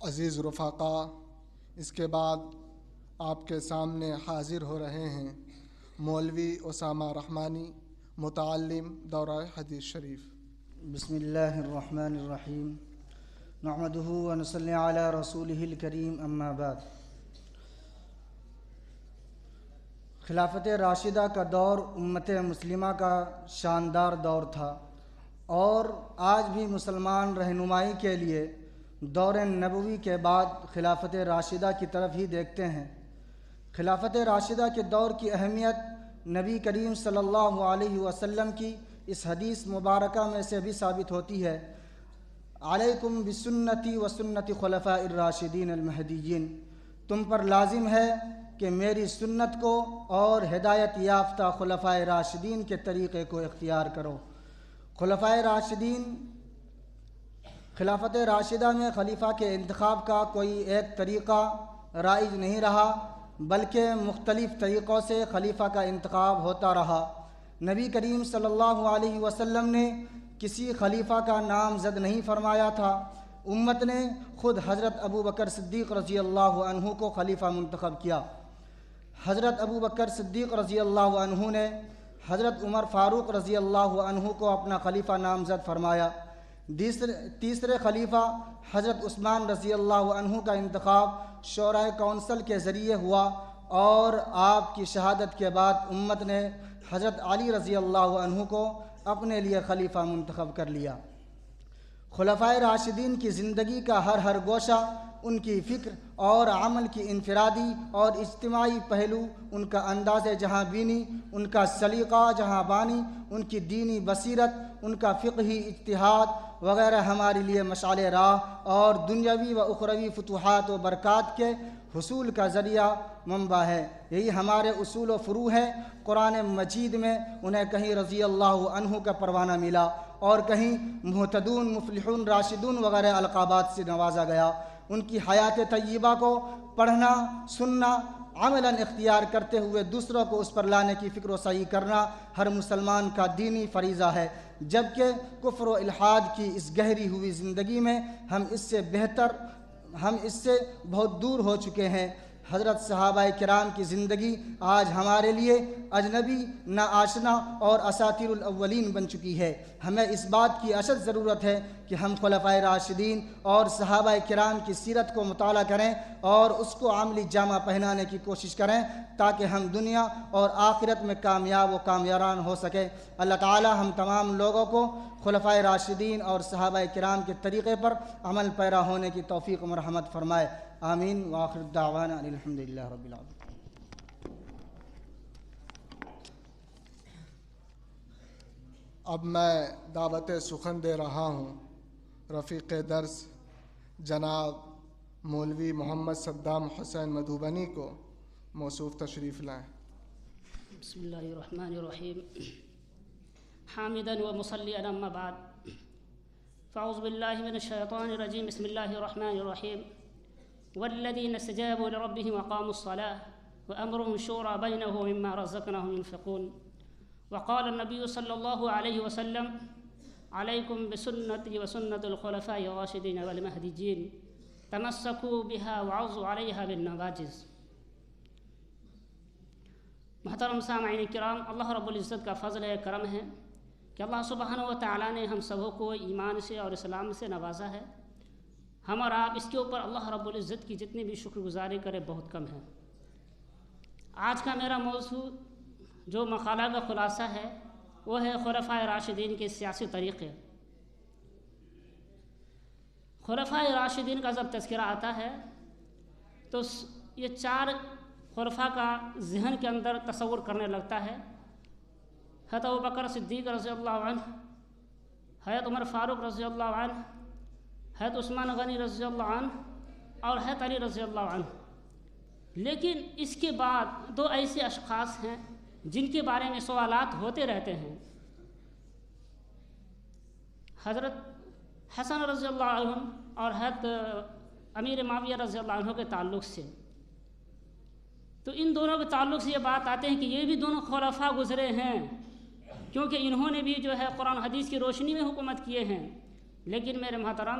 عزیز رفقا، اس کے بعد آپ کے سامنے حاضر ہو رہے ہیں مولوی اسامہ رحمانی، متعلم دورہ حدیث شریف۔ بسم اللہ الرحمن الرحیم، نحمدہ ونصلی علی رسولہ الکریم، اما بعد۔ خلافت راشدہ کا دور امت مسلمہ کا شاندار دور تھا، اور آج بھی مسلمان رہنمائی کے لیے دور نبوی کے بعد خلافت راشدہ کی طرف ہی دیکھتے ہیں۔ خلافت راشدہ کے دور کی اہمیت نبی کریم صلی اللہ علیہ وسلم کی اس حدیث مبارکہ میں سے بھی ثابت ہوتی ہے، علیکم بسنتی و سنت خلفاء الراشدین المہدیین، تم پر لازم ہے کہ میری سنت کو اور ہدایت یافتہ خلفاء راشدین کے طریقے کو اختیار کرو۔ خلفاء راشدین، خلافت راشدہ میں خلیفہ کے انتخاب کا کوئی ایک طریقہ رائج نہیں رہا، بلکہ مختلف طریقوں سے خلیفہ کا انتخاب ہوتا رہا۔ نبی کریم صلی اللہ علیہ وسلم نے کسی خلیفہ کا نامزد نہیں فرمایا تھا، امت نے خود حضرت ابو بکر صدیق رضی اللہ عنہ کو خلیفہ منتخب کیا۔ حضرت ابو بکر صدیق رضی اللہ عنہ نے حضرت عمر فاروق رضی اللہ عنہ کو اپنا خلیفہ نامزد فرمایا۔ تیسرے خلیفہ حضرت عثمان رضی اللہ عنہ کا انتخاب شورائے کونسل کے ذریعے ہوا، اور آپ کی شہادت کے بعد امت نے حضرت علی رضی اللہ عنہ کو اپنے لیے خلیفہ منتخب کر لیا۔ خلفائے راشدین کی زندگی کا ہر گوشہ، ان کی فکر اور عمل کی انفرادی اور اجتماعی پہلو، ان کا انداز جہاں بینی، ان کا سلیقہ جہاں بانی، ان کی دینی بصیرت، ان کا فقہی اجتہاد وغیرہ ہمارے لیے مشعل راہ اور دنیاوی و اخروی فتوحات و برکات کے حصول کا ذریعہ منبع ہے۔ یہی ہمارے اصول و فروع ہیں۔ قرآن مجید میں انہیں کہیں رضی اللہ عنہ کا پروانہ ملا، اور کہیں مہتدون، مفلحون، راشدون وغیرہ القابات سے نوازا گیا۔ ان کی حیات طیبہ کو پڑھنا، سننا، عملاً اختیار کرتے ہوئے دوسروں کو اس پر لانے کی فکر و سعی کرنا ہر مسلمان کا دینی فریضہ ہے، جبکہ کفر و الحاد کی اس گہری ہوئی زندگی میں ہم اس سے بہت دور ہو چکے ہیں۔ حضرت صحابہ کرام کی زندگی آج ہمارے لیے اجنبی، ناآشنا اور اساطیر الاولین بن چکی ہے۔ ہمیں اس بات کی اشد ضرورت ہے کہ ہم خلفائے راشدین اور صحابہ کرام کی سیرت کو مطالعہ کریں اور اس کو عملی جامہ پہنانے کی کوشش کریں، تاکہ ہم دنیا اور آخرت میں کامیاب و کامیابان ہو سکیں۔ اللہ تعالی ہم تمام لوگوں کو خلفائے راشدین اور صحابہ کرام کے طریقے پر عمل پیرا ہونے کی توفیق و مرحمت فرمائے، آمین۔ وآخر دعوانا الحمدللہ رب العالمین۔ اب میں دعوت سخن دے رہا ہوں رفیق درس جناب مولوی محمد صدام حسین مدھوبنی کو، موصوف تشریف لائیں۔ بسم اللہ الرحمن الرحیم، حامدا و مصلیا اما بعد، فاعوذ باللہ من الشیطان الرجیم، بسم اللہ الرحمن الرحیم، والذین استجابوا لربهم وقاموا الصلاة وأمرهم شورى بينهم ومما رزقناهم ينفقون، وقال النبي صلى الله عليه وسلم عليكم بسنتي وسنة الخلفاء الراشدين والمهديين تمسكوا بها وعضوا عليها بالنواجذ۔ محترم سامعین کرام، اللہ رب العزت کا فضل ہے، کرم ہے کہ اللہ سبحانہ و تعالیٰ نے ہم سبوں کو ایمان سے اور اسلام سے نوازا ہے۔ ہم اور آپ اس کے اوپر اللہ رب العزت کی جتنی بھی شکر گزاری کرے بہت کم ہے۔ آج کا میرا موضوع جو مقالہ کا خلاصہ ہے وہ ہے خلفائے راشدین کے سیاسی طریقے۔ خلفائے راشدین کا جب تذکرہ آتا ہے تو یہ چار خلفاء کا ذہن کے اندر تصور کرنے لگتا ہے۔ حضرت ابو بکر صدیق رضی اللہ عنہ، حضرت عمر فاروق رضی اللہ عنہ، حضرت عثمان غنی رضی اللہ عنہ اور حضرت علی رضی اللہ عنہ۔ لیکن اس کے بعد دو ایسے اشخاص ہیں جن کے بارے میں سوالات ہوتے رہتے ہیں، حضرت حسن رضی اللہ عنہ اور حضرت امیر معاویہ رضی اللہ عنہ کے تعلق سے۔ تو ان دونوں کے تعلق سے یہ بات آتے ہیں کہ یہ بھی دونوں خلفاء گزرے ہیں، کیونکہ انہوں نے بھی جو ہے قرآن حدیث کی روشنی میں حکومت کیے ہیں۔ لیکن میرے محترم،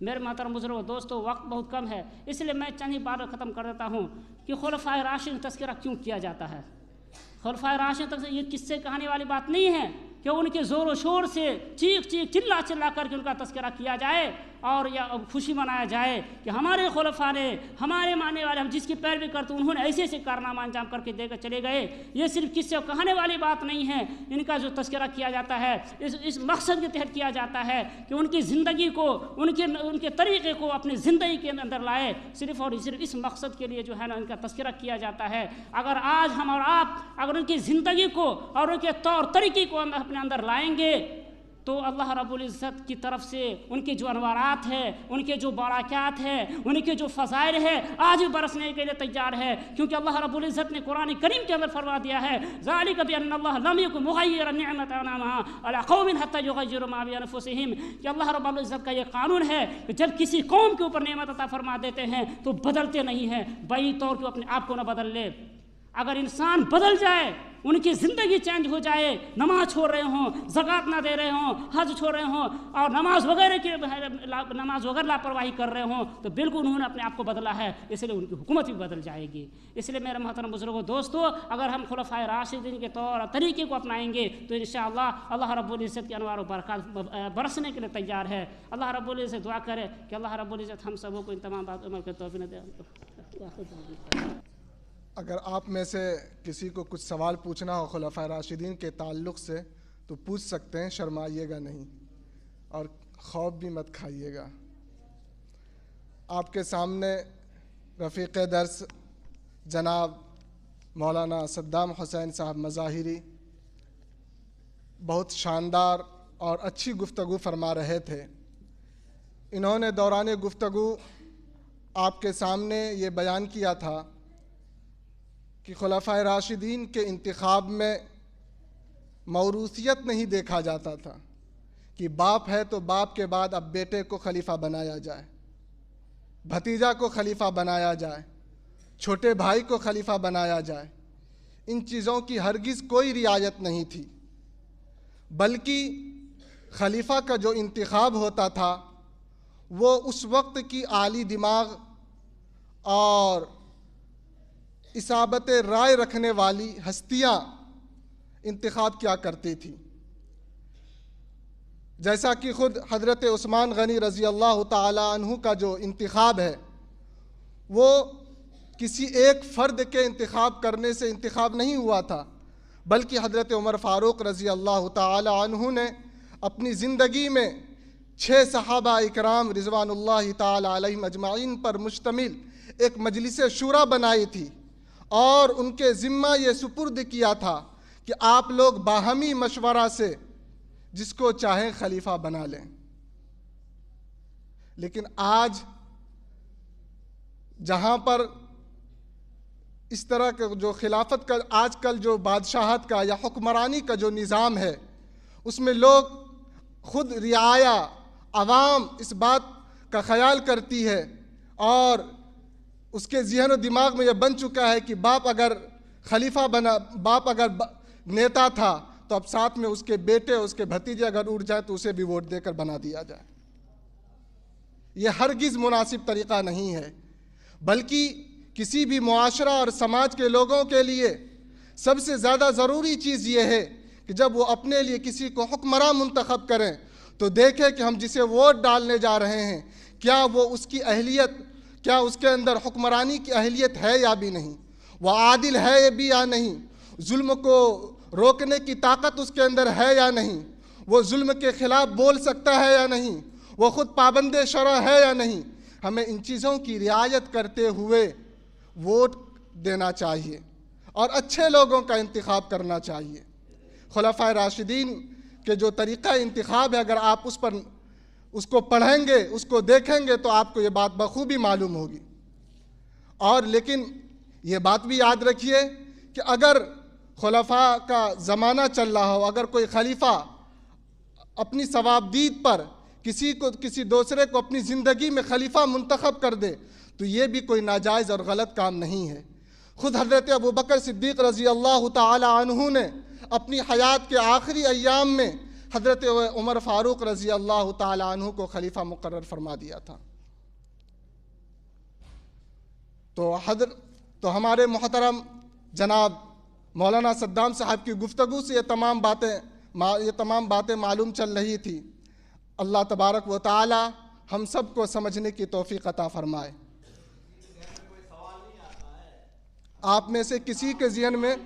میرے محترم بزرگوں دوستوں، وقت بہت کم ہے، اس لیے میں چند ہی بات ختم کر دیتا ہوں کہ خلفائے راشدین تذکرہ کیوں کیا جاتا ہے۔ خلفائے راشدین تذکرہ یہ قصے کہانی والی بات نہیں ہے کہ ان کے زور و شور سے چیخ چلا کر کے ان کا تذکرہ کیا جائے اور یا خوشی منایا جائے کہ ہمارے خلفاء نے، ہمارے ماننے والے، ہم جس کی پیروی کرتے انہوں نے ایسے کارنامہ انجام کر کے دے کر چلے گئے۔ یہ صرف قصے کہنے والی بات نہیں ہے۔ ان کا جو تذکرہ کیا جاتا ہے اس مقصد کے تحت کیا جاتا ہے کہ ان کی زندگی کو، ان کے طریقے کو اپنی زندگی کے اندر لائے، صرف اور صرف اس مقصد کے لیے جو ہے نا ان کا تذکرہ کیا جاتا ہے۔ اگر آج ہم اور آپ اگر ان کی زندگی کو اور ان کے طور طریقے کو اپنے اندر لائیں گے تو اللہ رب العزت کی طرف سے ان کے جو انوارات ہیں، ان کے جو برکات ہیں، ان کے جو فضائل ہیں، آج بھی برسنے کے لیے تیار ہے، کیونکہ اللہ رب العزت نے قرآن کریم کے اندر فرما دیا ہے ذالک بان اللہ لم یکن مغیرا نعمۃ انعمها علی قوم حتی یغیروا ما بانفسہم، کہ اللہ رب العزت کا یہ قانون ہے کہ جب کسی قوم کے اوپر نعمت عطا فرما دیتے ہیں تو بدلتے نہیں ہیں، بعید طور پہ اپنے آپ کو نہ بدل لے۔ اگر انسان بدل جائے، ان کی زندگی چینج ہو جائے، نماز چھوڑ رہے ہوں، زکوٰۃ نہ دے رہے ہوں، حج چھوڑ رہے ہوں اور نماز وغیرہ لاپرواہی کر رہے ہوں، تو بالکل انہوں نے اپنے آپ کو بدلا ہے، اس لیے ان کی حکومت بھی بدل جائے گی۔ اس لیے میرے محترم بزرگوں دوستو، اگر ہم خلفائے راشدین کے طور طریقے کو اپنائیں گے تو انشاءاللہ اللہ رب العزت کے انوار و برکات برسنے کے لیے تیار ہے۔ اللہ رب العزت دعا کرے کہ اللہ رب العزت ہم سبوں کو ان تمام بات عمل کے توفیق دے۔ اگر آپ میں سے کسی کو کچھ سوال پوچھنا ہو خلفائے راشدین کے تعلق سے تو پوچھ سکتے ہیں، شرمائیے گا نہیں اور خوف بھی مت کھائیے گا۔ آپ کے سامنے رفیق درس جناب مولانا صدام حسین صاحب مظاہری بہت شاندار اور اچھی گفتگو فرما رہے تھے۔ انہوں نے دوران گفتگو آپ کے سامنے یہ بیان کیا تھا کہ خلفائے راشدین کے انتخاب میں موروثیت نہیں دیکھا جاتا تھا کہ باپ ہے تو باپ کے بعد اب بیٹے کو خلیفہ بنایا جائے، بھتیجا کو خلیفہ بنایا جائے، چھوٹے بھائی کو خلیفہ بنایا جائے۔ ان چیزوں کی ہرگز کوئی رعایت نہیں تھی، بلکہ خلیفہ کا جو انتخاب ہوتا تھا وہ اس وقت کی عالی دماغ اور اصابت رائے رکھنے والی ہستیاں انتخاب کیا کرتی تھی۔ جیسا کہ خود حضرت عثمان غنی رضی اللہ تعالی عنہ کا جو انتخاب ہے وہ کسی ایک فرد کے انتخاب کرنے سے انتخاب نہیں ہوا تھا، بلکہ حضرت عمر فاروق رضی اللہ تعالی عنہ نے اپنی زندگی میں 6 صحابہ اکرام رضوان اللہ تعالی علیہم اجمعین پر مشتمل ایک مجلس شورا بنائی تھی اور ان کے ذمہ یہ سپرد کیا تھا کہ آپ لوگ باہمی مشورہ سے جس کو چاہیں خلیفہ بنا لیں۔ لیکن آج جہاں پر اس طرح کا جو خلافت کا آج کل جو بادشاہت کا یا حکمرانی کا جو نظام ہے اس میں لوگ خود رعایا عوام اس بات کا خیال کرتی ہے اور اس کے ذہن و دماغ میں یہ بن چکا ہے کہ باپ اگر خلیفہ بنا، باپ اگر نیتا تھا تو اب ساتھ میں اس کے بیٹے، اس کے بھتیجے اگر اٹھ جائے تو اسے بھی ووٹ دے کر بنا دیا جائے۔ یہ ہرگز مناسب طریقہ نہیں ہے، بلکہ کسی بھی معاشرہ اور سماج کے لوگوں کے لیے سب سے زیادہ ضروری چیز یہ ہے کہ جب وہ اپنے لیے کسی کو حکمراں منتخب کریں تو دیکھیں کہ ہم جسے ووٹ ڈالنے جا رہے ہیں کیا وہ اس کی اہلیت، کیا اس کے اندر حکمرانی کی اہلیت ہے یا بھی نہیں، وہ عادل ہے بھی یا نہیں، ظلم کو روکنے کی طاقت اس کے اندر ہے یا نہیں، وہ ظلم کے خلاف بول سکتا ہے یا نہیں، وہ خود پابند شرع ہے یا نہیں۔ ہمیں ان چیزوں کی رعایت کرتے ہوئے ووٹ دینا چاہیے اور اچھے لوگوں کا انتخاب کرنا چاہیے۔ خلفائے راشدین کے جو طریقہ انتخاب ہے، اگر آپ اس کو پڑھیں گے، اس کو دیکھیں گے تو آپ کو یہ بات بخوبی معلوم ہوگی۔ اور لیکن یہ بات بھی یاد رکھیے کہ اگر خلفاء کا زمانہ چل رہا ہو، اگر کوئی خلیفہ اپنی ثوابدید پر کسی دوسرے کو اپنی زندگی میں خلیفہ منتخب کر دے تو یہ بھی کوئی ناجائز اور غلط کام نہیں ہے۔ خود حضرت ابوبکر صدیق رضی اللہ تعالی عنہ نے اپنی حیات کے آخری ایام میں حضرت عمر فاروق رضی اللہ تعالی عنہ کو خلیفہ مقرر فرما دیا تھا۔ تو ہمارے محترم جناب مولانا صدام صاحب کی گفتگو سے یہ تمام باتیں معلوم چل رہی تھی۔ اللہ تبارک و تعالی ہم سب کو سمجھنے کی توفیق عطا فرمائے۔ آپ میں سے کسی کے ذہن میں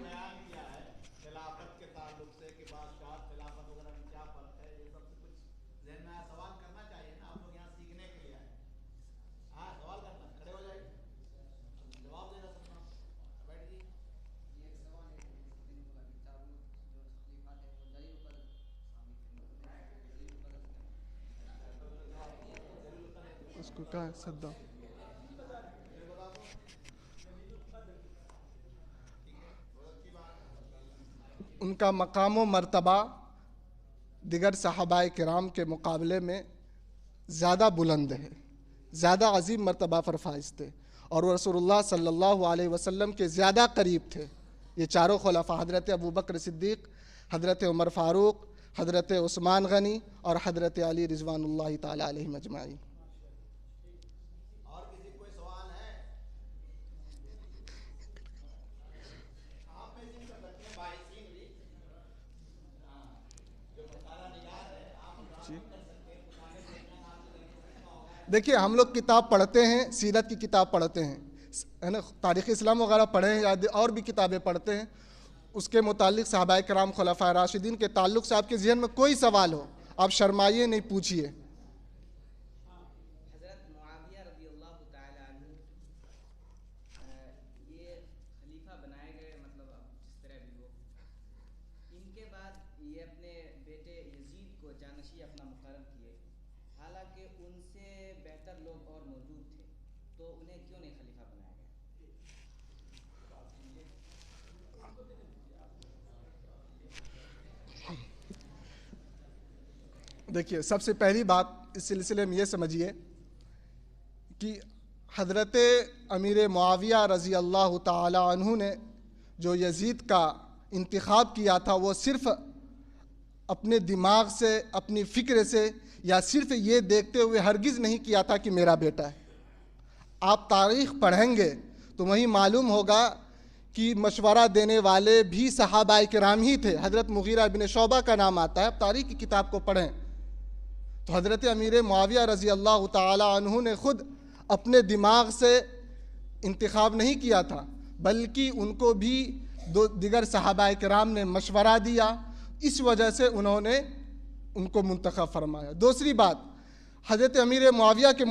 اس کو کہا صدام ان کا مقام و مرتبہ دیگر صحابہ کرام کے مقابلے میں زیادہ بلند ہے، زیادہ عظیم مرتبہ پر فائز تھے، اور وہ رسول اللہ صلی اللہ علیہ وسلم کے زیادہ قریب تھے۔ یہ چاروں خلفاء حضرت ابوبکر صدیق، حضرت عمر فاروق، حضرت عثمان غنی اور حضرت علی رضوان اللہ تعالی علیہم اجمعین۔ دیکھیے ہم لوگ کتاب پڑھتے ہیں، سیرت کی کتاب پڑھتے ہیں، ہے نا، تاریخ اسلام وغیرہ پڑھے ہیں یا اور بھی کتابیں پڑھتے ہیں، اس کے متعلق صحابہ کرام خلفاء راشدین کے تعلق سے آپ کے ذہن میں کوئی سوال ہو آپ شرمائیے نہیں، پوچھیے۔ حضرت معاویہ رضی اللہ تعالی عنہ یہ خلیفہ بنائے گئے، مطلب جس طرح بھی ہو، ان کے بعد یہ اپنے بیٹے یزید کو جانشین اپنا مقرر کیے، حالانکہ ان سے بہتر لوگ اور موجود تھے، تو انہیں کیوں نہیں خلیفہ بنایا گیا؟ دیکھیے سب سے پہلی بات اس سلسلے میں یہ سمجھیے کہ حضرت امیر معاویہ رضی اللہ تعالی عنہ نے جو یزید کا انتخاب کیا تھا وہ صرف اپنے دماغ سے، اپنی فکر سے، یا صرف یہ دیکھتے ہوئے ہرگز نہیں کیا تھا کہ میرا بیٹا ہے۔ آپ تاریخ پڑھیں گے تو وہیں معلوم ہوگا کہ مشورہ دینے والے بھی صحابہ کرام ہی تھے۔ حضرت مغیرہ بن شعبہ کا نام آتا ہے، آپ تاریخ کی کتاب کو پڑھیں تو حضرت امیر معاویہ رضی اللہ تعالی عنہ نے خود اپنے دماغ سے انتخاب نہیں کیا تھا، بلکہ ان کو بھی دیگر صحابہ کرام نے مشورہ دیا، اس وجہ سے انہوں نے ان کو منتخب فرمایا۔ دوسری بات، حضرت امیر معاویہ کے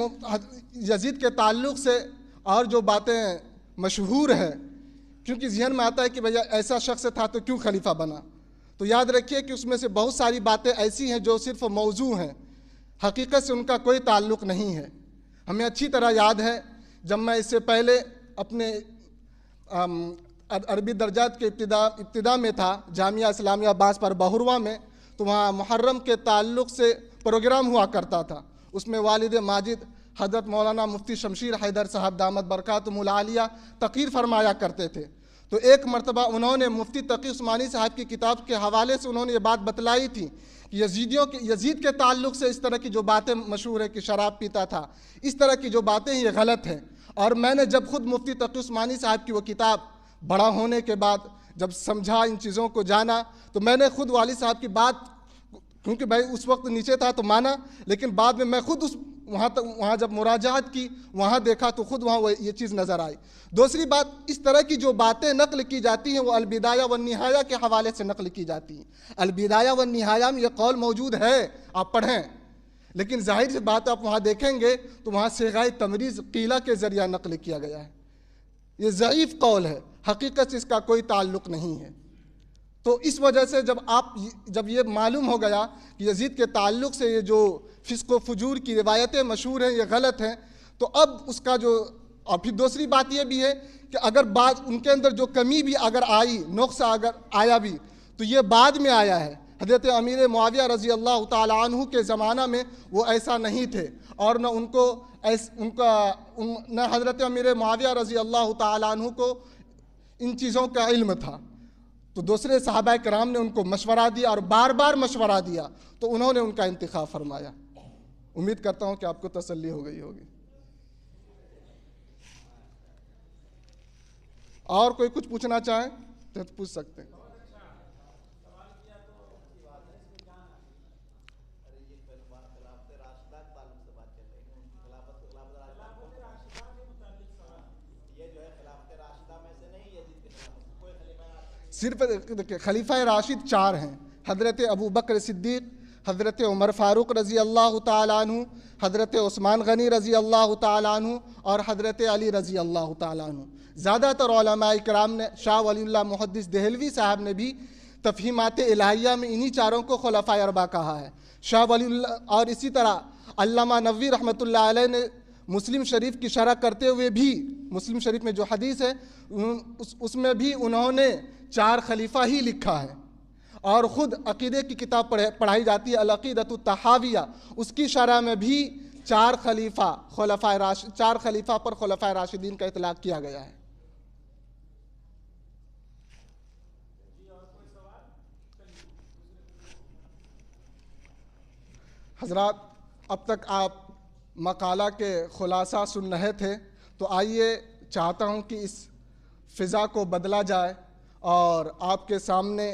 یزید کے تعلق سے اور جو باتیں مشہور ہیں، کیونکہ ذہن میں آتا ہے کہ بھئی ایسا شخص تھا تو کیوں خلیفہ بنا، تو یاد رکھیے کہ اس میں سے بہت ساری باتیں ایسی ہیں جو صرف موضوع ہیں، حقیقت سے ان کا کوئی تعلق نہیں ہے۔ ہمیں اچھی طرح یاد ہے جب میں اس سے پہلے اپنے عربی درجات کے ابتدا میں تھا جامعہ اسلامیہ باس پر بہرواں میں، تو وہاں محرم کے تعلق سے پروگرام ہوا کرتا تھا، اس میں والد ماجد حضرت مولانا مفتی شمشیر حیدر صاحب دامت برکاتہم العالیہ تقریر فرمایا کرتے تھے۔ تو ایک مرتبہ انہوں نے مفتی تقی عثمانی صاحب کی کتاب کے حوالے سے انہوں نے یہ بات بتلائی تھی کہ یزید کے تعلق سے اس طرح کی جو باتیں مشہور ہے کہ شراب پیتا تھا، اس طرح کی جو باتیں یہ غلط ہیں۔ اور میں نے جب خود مفتی تقی عثمانی صاحب کی وہ کتاب بڑا ہونے کے بعد جب سمجھا، ان چیزوں کو جانا، تو میں نے خود والد صاحب کی بات، کیونکہ بھائی اس وقت نیچے تھا تو مانا، لیکن بعد میں خود وہاں جب مراجعات کی، وہاں دیکھا تو خود وہاں یہ چیز نظر آئی۔ دوسری بات، اس طرح کی جو باتیں نقل کی جاتی ہیں وہ البدایہ والنہایہ کے حوالے سے نقل کی جاتی ہیں۔ البدایہ والنہایہ میں یہ قول موجود ہے، آپ پڑھیں، لیکن ظاہر سی بات آپ وہاں دیکھیں گے تو وہاں صیغہ تمریز قیلہ کے ذریعہ نقل کیا گیا ہے۔ یہ ضعیف قول ہے، حقیقت سے اس کا کوئی تعلق نہیں ہے۔ تو اس وجہ سے جب یہ معلوم ہو گیا کہ یزید کے تعلق سے یہ جو فسق و فجور کی روایتیں مشہور ہیں یہ غلط ہیں، تو اب اس کا اور پھر دوسری بات یہ بھی ہے کہ اگر بعض ان کے اندر جو کمی بھی اگر آئی، نقص اگر آیا بھی، تو یہ بعد میں آیا ہے۔ حضرت امیر معاویہ رضی اللہ تعالی عنہ کے زمانہ میں وہ ایسا نہیں تھے، اور نہ حضرت امیر معاویہ رضی اللہ تعالی عنہ کو ان چیزوں کا علم تھا۔ تو دوسرے صحابہ کرام نے ان کو مشورہ دیا اور بار بار مشورہ دیا تو انہوں نے ان کا انتخاب فرمایا۔ امید کرتا ہوں کہ آپ کو تسلی ہو گئی ہوگی۔ اور کوئی کچھ پوچھنا چاہیں تو پوچھ سکتے ہیں۔ صرف خلیفہ راشد 4 ہیں، حضرت ابو بکر صدیق، حضرت عمر فاروق رضی اللہ تعالیٰ عنہ، حضرت عثمان غنی رضی اللہ تعالیٰ عنہ اور حضرت علی رضی اللہ تعالیٰ عنہ۔ زیادہ تر علماء کرام نے، شاہ ولی اللہ محدث دہلوی صاحب نے بھی تفہیمات الہیہ میں انہی چاروں کو خلفائے اربعہ کہا ہے۔ شاہ ولی اللہ اور اسی طرح علامہ نووی رحمۃ اللہ علیہ نے مسلم شریف کی شرح کرتے ہوئے بھی، مسلم شریف میں جو حدیث ہے اس میں بھی انہوں نے 4 خلیفہ ہی لکھا ہے، اور خود عقیدے کی کتاب پڑھائی جاتی ہے العقیدۃ الطحاویہ، اس کی شرح میں بھی 4 خلیفہ پر خلفائے راشدین کا اطلاق کیا گیا ہے۔ حضرات، اب تک آپ مقالہ کے خلاصہ سن رہے تھے، تو آئیے چاہتا ہوں کہ اس فضا کو بدلا جائے اور آپ کے سامنے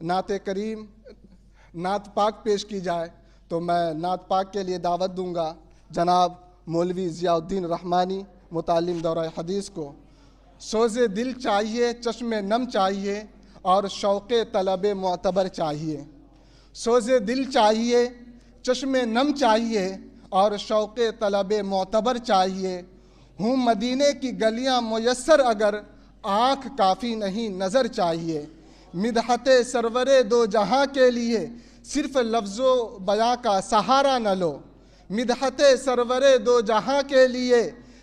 نعت کریم، نعت پاک پیش کی جائے۔ تو میں نعت پاک کے لیے دعوت دوں گا جناب مولوی ضیاء الدین رحمانی متعلم دورہ حدیث کو۔ سوز دل چاہیے، چشم نم چاہیے اور شوق طلب معتبر چاہیے۔ سوز دل چاہیے، چشم نم چاہیے اور شوق طلب معتبر چاہیے۔ ہوں مدینے کی گلیاں میسر اگر آنکھ کافی نہیں نظر چاہیے۔ مدحت سرور دو جہاں کے لیے صرف لفظ و بیاں کا سہارا نہ لو۔ مدحت سرور دو جہاں کے لیے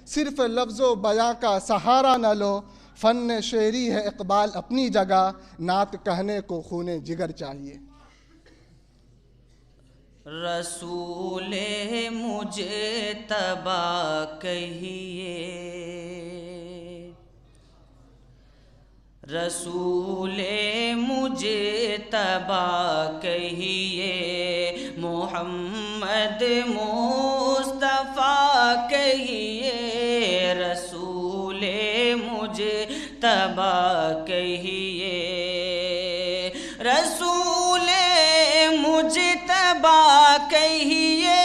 صرف لفظ و بیاں کا سہارا نہ لو۔ فن شعری ہے اقبال اپنی جگہ، نعت کہنے کو خون جگر چاہیے۔ رسول مجتبی کہیے، رسول مجتبی کہیے، محمد مصطفیٰ کہیے، رسول مجتبی کہیے، رسول مجتبی کہیے،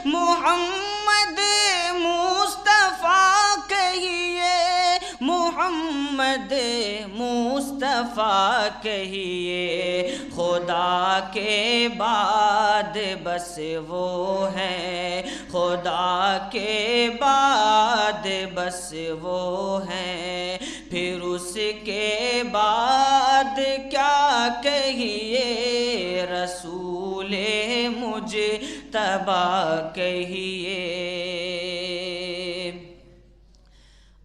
محمد مصطفیٰ کہیے، محمد مصطفیٰ کہیے۔ خدا کے بعد بس وہ ہیں، خدا کے بعد بس وہ ہیں، پھر اس کے بعد کیا کہیے، رسول مجتبی کہیے۔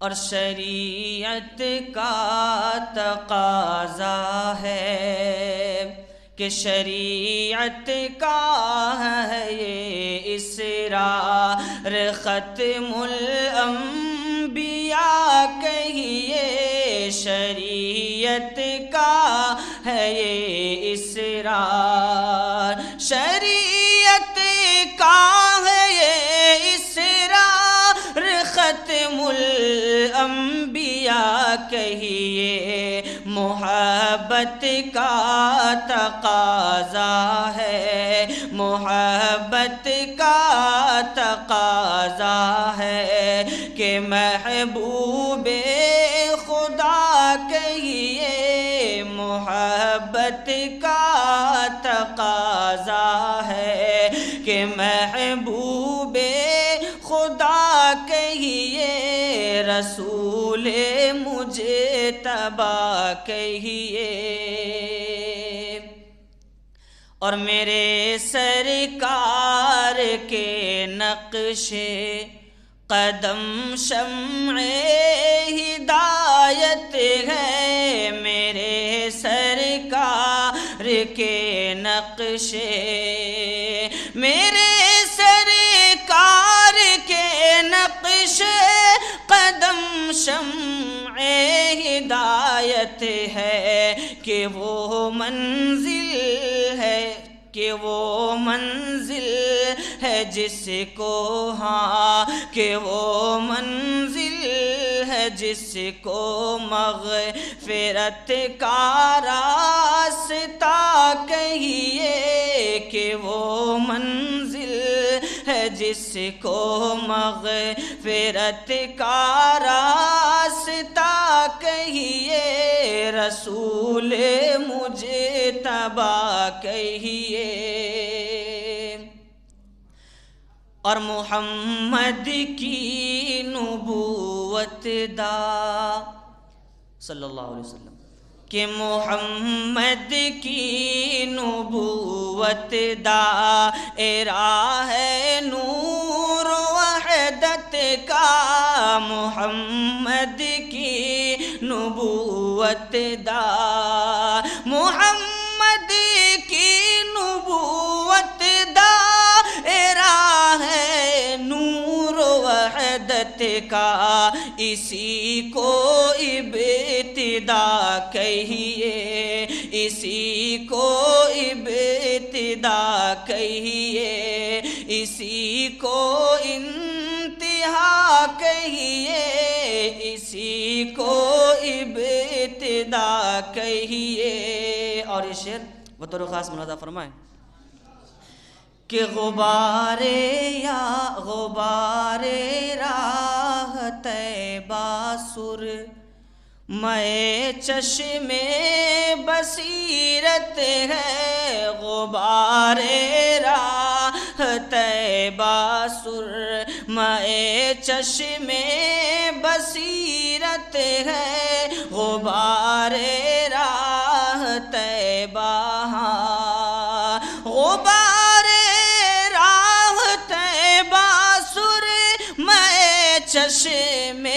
اور شریعت کا تقاضا ہے کہ شریعت کا ہے یہ اسرار، ختم الانبیاء کہیے، شریعت کا ہے یہ اسرار، شریعت کا ہے یہ اسرار، ختم الانبیاء کہیے۔ محبت کا تقاضا ہے، محبت کا تقاضا ہے کہ محبوب خدا کہیے، محبت کا تقاضا ہے کہ محبوب خدا کہیے، رسول مجتبی کہیے۔ اور میرے سرکار کے نقش قدم شمع ہدایت ہے، میرے سرکار کے نقش، میرے سرکار کے نقش قدم شمع ہدایت ہے کہ وہ منزل ہے، کہ وہ منزل ہے جس کو، ہاں کہ وہ منزل ہے جس کو مغفرت کا راستہ کہیے، کہ وہ منزل ہے جس کو مغفرت کا راستہ کہیے، رسول مجتبی کہیے، اور محمد کی نبوت دا صلی اللہ علیہ وسلم، کہ محمد کی نبوت دائرہ ہے نور وحدت کا، محمد کی نبوت محمد کی نبوت دائرہ ہے نور وحدت کا، اسی کو ابتدا کہیے، اسی کو ابتدا کہیے، اسی کو انتہا کہیے، اسی کو ابتدا کہیے۔ اور یہ شعر بطور خاص ملاحظہ فرمائیں کہ غبار راہ طیبہ سر میں چشم بصیرت ہے، غبار راہ طیبہ سر میں چشم بصیرت ہے، غبار راہ طیبہ، غبار راہ طیبہ سر میں چشم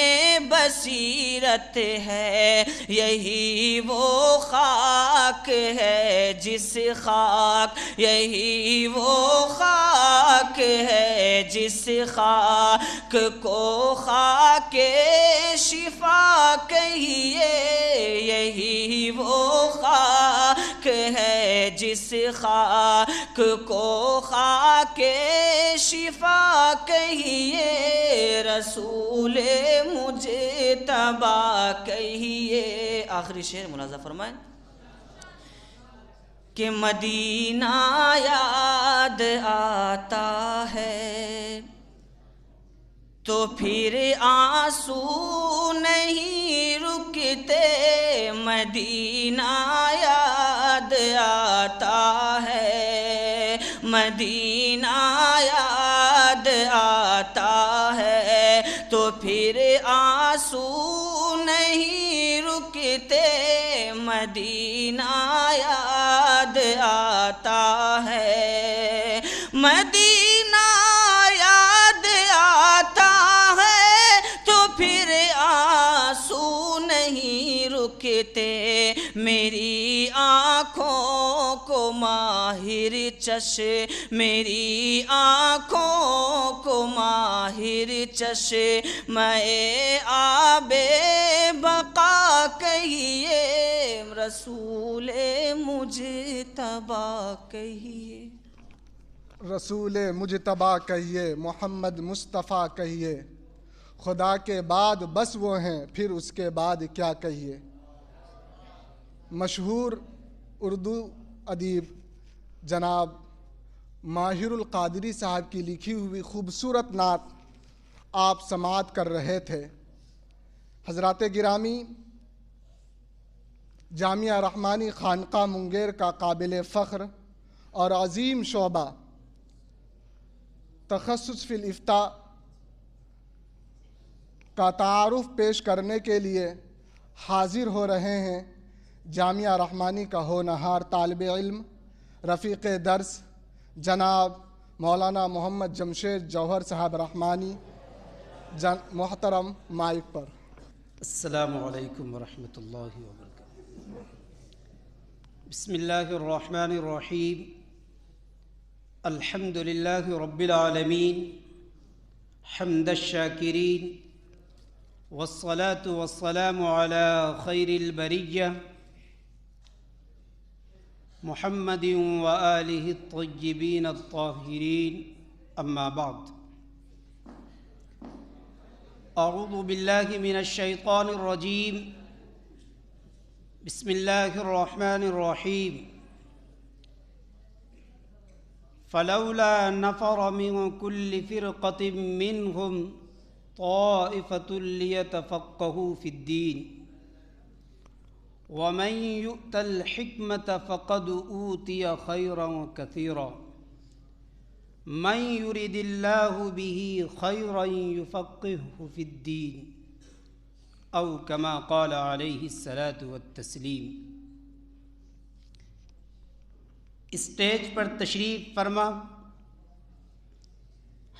بصیرت ہے، یہی وہ خاک ہے جس خاک، یہی وہ خاک ہے جس خاک کو خاک شفا کہیے، یہی وہ خاک ہے جس خاک کو خاک شفا کہیے، رسول مجتبی کہیے۔ آخری شعر ملاحظہ فرمائیں کہ مدینہ یاد آتا ہے تو پھر آنسو نہیں رکتے، مدینہ یاد آتا ہے، مدینہ یاد آتا ہے تو پھر آنسو نہیں رکتے، مدینہ یاد آتا ہے، مدینہ یاد آتا ہے تو پھر آنسو نہیں رکتے، میری آنکھوں کو ماہر چش، میری آنکھوں کو ماہر چش میں آب بقا کہیے، رسول مجتبی کہیے، رسول مجتبی کہیے، محمد مصطفیٰ کہیے، خدا کے بعد بس وہ ہیں پھر اس کے بعد کیا کہیے۔ مشہور اردو ادیب جناب ماہر القادری صاحب کی لکھی ہوئی خوبصورت نعت آپ سماعت کر رہے تھے۔ حضرات گرامی، جامعہ رحمانی خانقاہ منگیر کا قابل فخر اور عظیم شعبہ تخصص فی الافتاء کا تعارف پیش کرنے کے لیے حاضر ہو رہے ہیں جامعہ رحمانی کا ہونہار طالب علم، رفیق درس جناب مولانا محمد جمشید جوہر صاحب رحمانی۔ محترم مائک پر۔ السلام علیکم ورحمۃ اللہ وبرکاتہ۔ بسم اللہ الرحمن الرحیم، الحمد للہ رب العالمین، حمد الشاکرین والصلاة والسلام على خير البرية محمد وآله الطيبين الطاهرين، أما بعد. أعوذ بالله من الشيطان الرجيم. بسم الله الرحمن الرحيم. فلولا نفر من كل فرقة منهم طائفة ليتفقهوا في الدين ومن يؤت الحكمة فقد أوتي خيرا كثيرا من يرد الله به خيرا يفقهه في الدين أو كما قال عليه الصلاة والتسلیم. اسٹیج پر تشریف فرما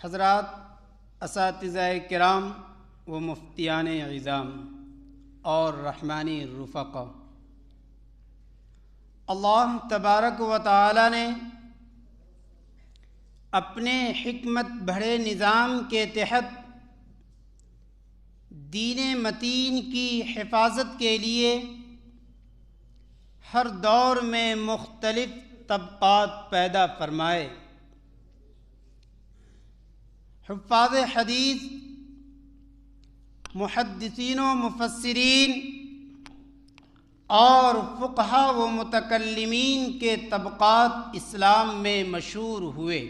حضرات اساتذہ کرام و مفتیان عظام اور رحمانی رفقا، اللہ تبارک و تعالی نے اپنے حکمت بھرے نظام کے تحت دین متین کی حفاظت کے لیے ہر دور میں مختلف طبقات پیدا فرمائے. حفاظ حدیث، محدثین و مفسرین اور فقہا و متکلمین کے طبقات اسلام میں مشہور ہوئے.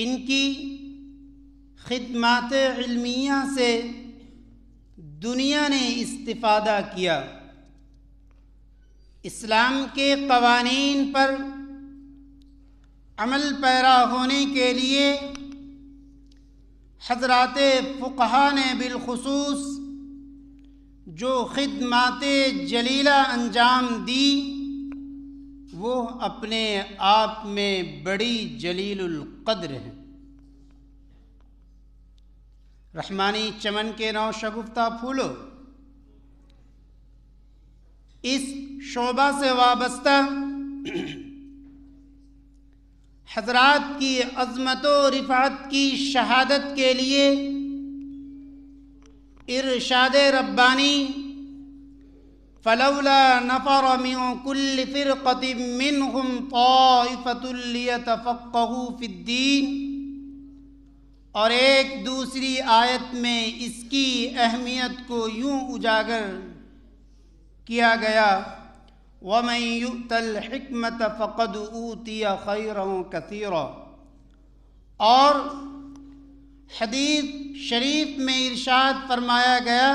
ان کی خدمات علمیہ سے دنیا نے استفادہ کیا. اسلام کے قوانین پر عمل پیرا ہونے کے لیے حضرات فقہا نے بالخصوص جو خدمات جلیلہ انجام دی وہ اپنے آپ میں بڑی جلیل القدر ہیں. رحمانی چمن کے نو شگفتہ پھولو، اس شعبہ سے وابستہ حضرات کی عظمت و رفعت کی شہادت کے لیے ارشاد ربانی فلولا نفر من كل فرقة منهم طائفة ليتفقهوا في الدين، اور ایک دوسری آیت میں اس کی اہمیت کو یوں اجاگر کیا گیا وَمَن يُؤْتَ الْحِكْمَةَ فَقَدْ أُوتِيَ خَيْرًا كَثِيرًا. اور حدیث شریف میں ارشاد فرمایا گیا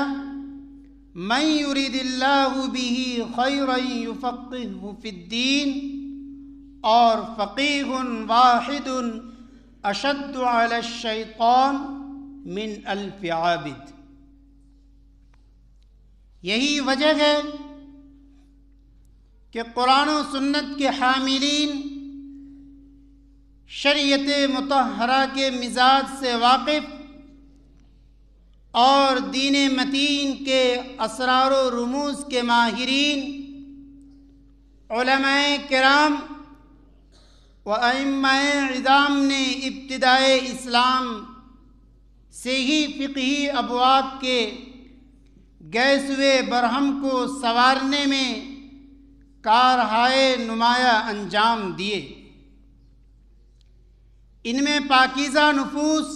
مَن يُرِدِ اللَّهُ بِهِ خَيْرًا يُفَقِّهْهُ فِي الدِّينِ، اور فقیہ واحد اشد علی الشیطان من الف عابد. یہی وجہ ہے کہ قرآن و سنت کے حاملین، شریعت مطہرہ کے مزاج سے واقف اور دین متین کے اسرار و رموز کے ماہرین علماء کرام و ائمہ عظام نے ابتدائے اسلام سے ہی فقہی ابواب کے گیسوئے برہم کو سنوارنے میں کارہائے نمایاں انجام دیے. ان میں پاکیزہ نفوس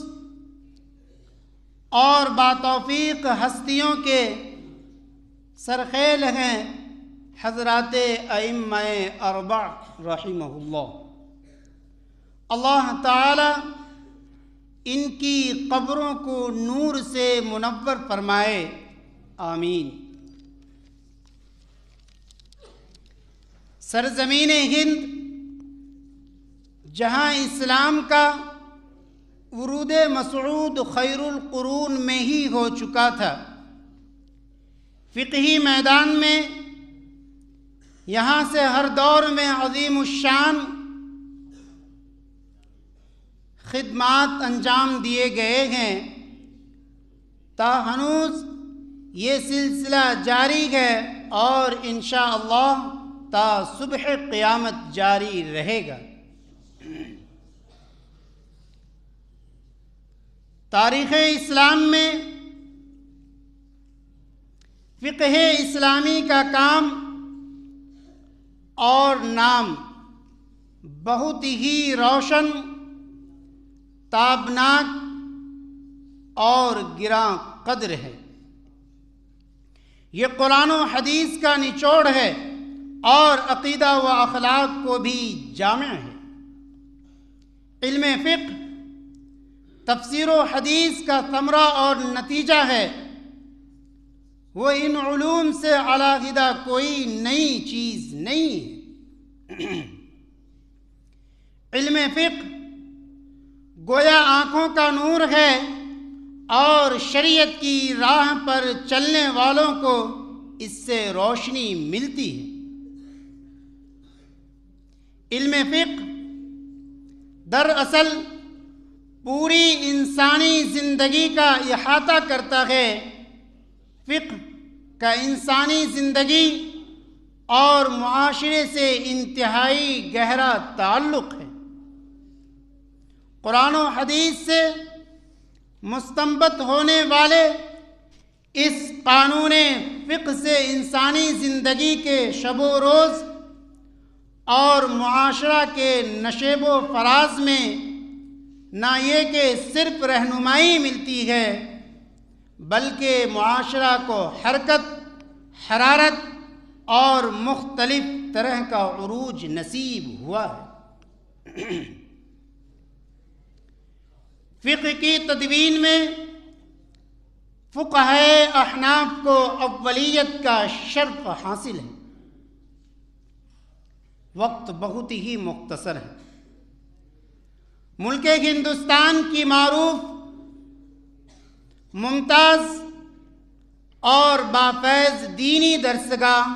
اور باتوفیق ہستیوں کے سرخیل ہیں حضرات ائمہ اربع رحمہ اللہ. اللہ تعالی ان کی قبروں کو نور سے منور فرمائے، آمین. سرزمین ہند جہاں اسلام کا ورود مسعود خیر القرون میں ہی ہو چکا تھا، فقہی میدان میں یہاں سے ہر دور میں عظیم الشان خدمات انجام دیے گئے ہیں. ہنوز یہ سلسلہ جاری ہے اور انشاءاللہ تا صبح قیامت جاری رہے گا. تاریخ اسلام میں فقہ اسلامی کا کام اور نام بہت ہی روشن، تابناک اور گراں قدر ہے۔ یہ قرآن و حدیث کا نچوڑ ہے اور عقیدہ و اخلاق کو بھی جامع ہے۔ علم فقہ تفسیر و حدیث کا ثمرہ اور نتیجہ ہے، وہ ان علوم سے علیحدہ کوئی نئی چیز نہیں ہے۔ علم فقہ گویا آنکھوں کا نور ہے اور شریعت کی راہ پر چلنے والوں کو اس سے روشنی ملتی ہے۔ علم فقہ دراصل پوری انسانی زندگی کا احاطہ کرتا ہے۔ فقہ کا انسانی زندگی اور معاشرے سے انتہائی گہرا تعلق ہے۔ قرآن و حدیث سے مستنبط ہونے والے اس قانون فقہ سے انسانی زندگی کے شب و روز اور معاشرہ کے نشیب و فراز میں نہ یہ کہ صرف رہنمائی ملتی ہے، بلکہ معاشرہ کو حرکت، حرارت اور مختلف طرح کا عروج نصیب ہوا ہے۔ فقہ کی تدوین میں فقہائے احناف کو اولیت کا شرف حاصل ہے۔ وقت بہت ہی مختصر ہے۔ ملک ہندوستان کی معروف، ممتاز اور بافیض دینی درسگاہ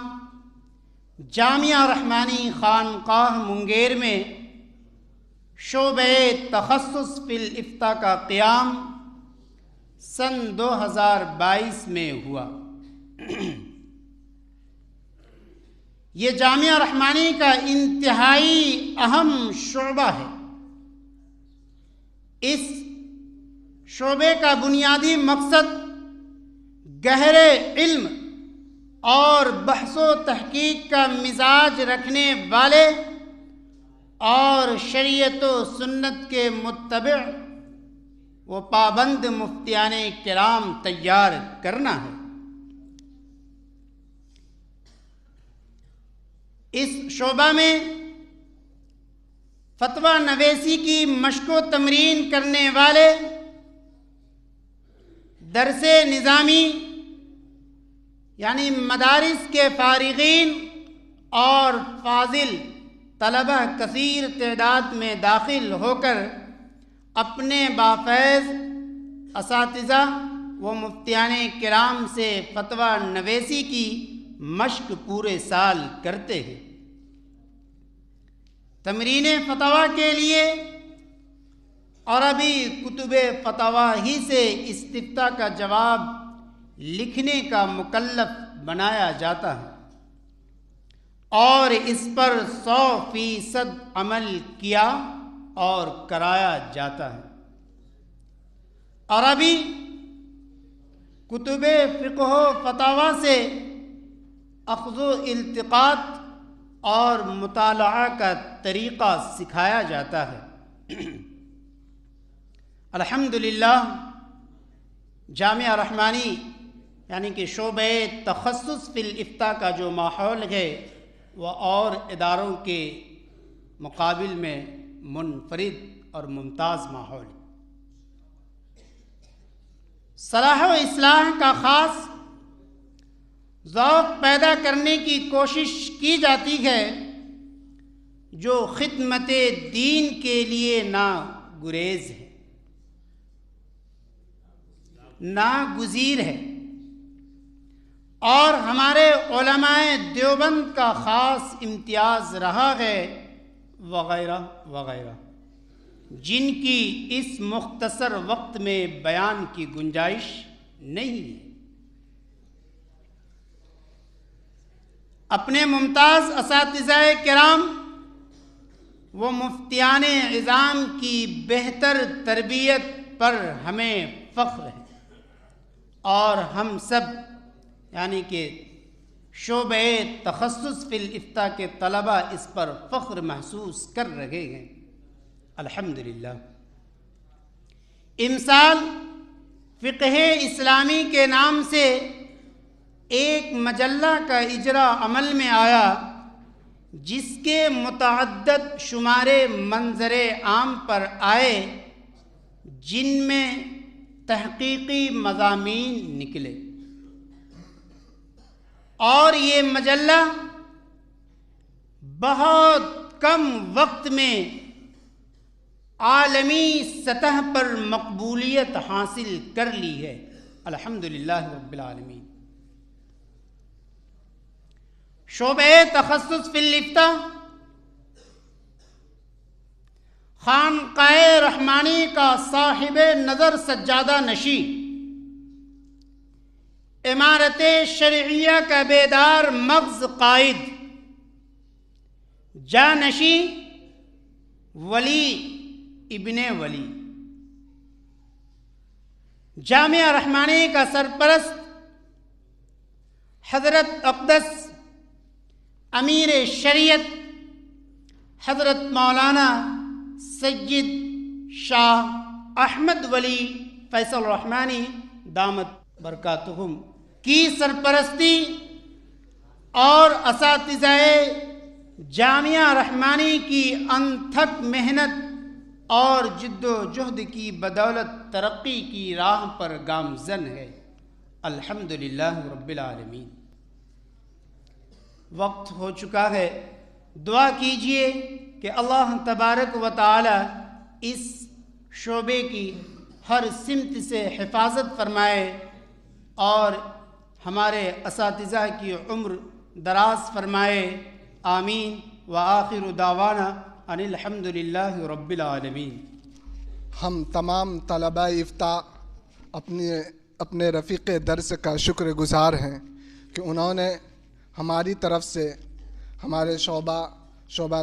جامعہ رحمانی خانقاہ منگیر میں شعبہ تخصص فی الافتاء کا قیام سن 2022 میں ہوا۔ یہ جامعہ رحمانی کا انتہائی اہم شعبہ ہے۔ اس شعبے کا بنیادی مقصد گہرے علم اور بحث و تحقیق کا مزاج رکھنے والے اور شریعت و سنت کے متبع و پابند مفتیان کرام تیار کرنا ہے۔ اس شعبہ میں فتویٰ نویسی کی مشق و تمرین کرنے والے، درس نظامی یعنی مدارس کے فارغین اور فاضل طلبہ کثیر تعداد میں داخل ہو کر اپنے بافیض اساتذہ و مفتیان کرام سے فتویٰ نویسی کی مشق پورے سال کرتے ہیں۔ تمرین فتویٰ کے لیے عربی کتب فتویٰ ہی سے استفتاء کا جواب لکھنے کا مکلف بنایا جاتا ہے اور اس پر 100% عمل کیا اور کرایا جاتا ہے۔ عربی کتب فقہ و فتاوی سے اخذ و التقاط اور مطالعہ کا طریقہ سکھایا جاتا ہے۔ الحمدللہ جامعہ رحمانی یعنی کہ شعبہ تخصص فی الافتاء کا جو ماحول ہے وہ اور اداروں کے مقابل میں منفرد اور ممتاز ماحول ہے۔ صلاح و اصلاح کا خاص ذوق پیدا کرنے کی کوشش کی جاتی ہے جو خدمت دین کے لیے ناگزیر ہے، ناگزیر ہے، اور ہمارے علماء دیوبند کا خاص امتیاز رہا ہے وغیرہ وغیرہ، جن کی اس مختصر وقت میں بیان کی گنجائش نہیں ہے۔ اپنے ممتاز اساتذہ کرام و مفتیان عظام کی بہتر تربیت پر ہمیں فخر ہے اور ہم سب یعنی کہ شعبہ تخصص فی الافتاء کے طلباء اس پر فخر محسوس کر رہے ہیں۔ الحمدللہ۔ امسال فقہ اسلامی کے نام سے ایک مجلہ کا اجرا عمل میں آیا، جس کے متعدد شمارے منظر عام پر آئے، جن میں تحقیقی مضامین نکلے، اور یہ مجلہ بہت کم وقت میں عالمی سطح پر مقبولیت حاصل کر لی ہے۔ الحمدللہ رب العالمین۔ شعبہ تخصص فی الافتاء خانقاہ رحمانی کا صاحب نظر سجادہ نشی، امارت شرعیہ کا بیدار مغز قائد، جانشی ولی ابن ولی، جامعہ رحمانی کا سرپرست حضرت اقدس امیر شریعت حضرت مولانا سید شاہ احمد ولی فیصل رحمانی دامت برکاتہم کی سرپرستی اور اساتذہ جامعہ رحمانی کی انتھک محنت اور جد و جہد کی بدولت ترقی کی راہ پر گامزن ہے۔ الحمدللہ رب العالمین۔ وقت ہو چکا ہے، دعا کیجئے کہ اللہ تبارک و تعالی اس شعبے کی ہر سمت سے حفاظت فرمائے اور ہمارے اساتذہ کی عمر دراز فرمائے۔ آمین۔ وآخر دعوانا ان الحمدللہ رب العالمین۔ ہم تمام طلباء افتاء اپنے رفیق درس کا شکر گزار ہیں کہ انہوں نے ہماری طرف سے ہمارے شعبہ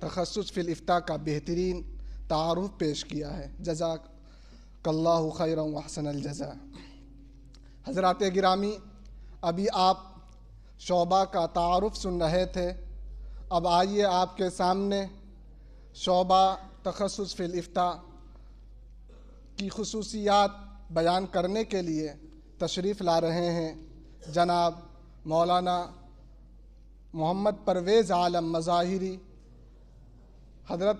تخصص فی الافتاء کا بہترین تعارف پیش کیا ہے۔ جزاک اللہ خیرا واحسن الجزاء۔ حضرات گرامی، ابھی آپ شعبہ کا تعارف سن رہے تھے، اب آئیے آپ کے سامنے شعبہ تخصص فی الافتاء کی خصوصیات بیان کرنے کے لیے تشریف لا رہے ہیں جناب مولانا محمد پرویز عالم مظاہری۔ حضرت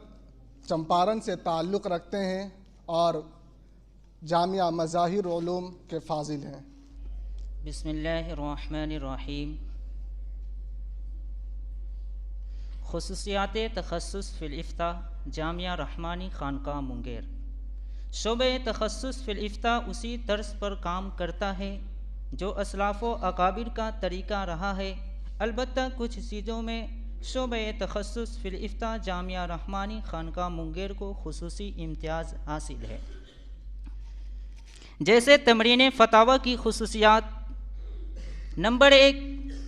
چمپارن سے تعلق رکھتے ہیں اور جامعہ مظاہر علوم کے فاضل ہیں۔ بسم اللہ الرحمن الرحیم۔ خصوصیات تخصص فی الافتاء جامعہ رحمانی خانقاہ مونگیر۔ شعبہ تخصص فی الافتاء اسی طرز پر کام کرتا ہے جو اسلاف و اکابر کا طریقہ رہا ہے، البتہ کچھ چیزوں میں شعبہ تخصص فی الافتاء جامعہ رحمانی خانقاہ مونگیر کو خصوصی امتیاز حاصل ہے، جیسے تمرین فتاوی کی خصوصیات۔ نمبر 1،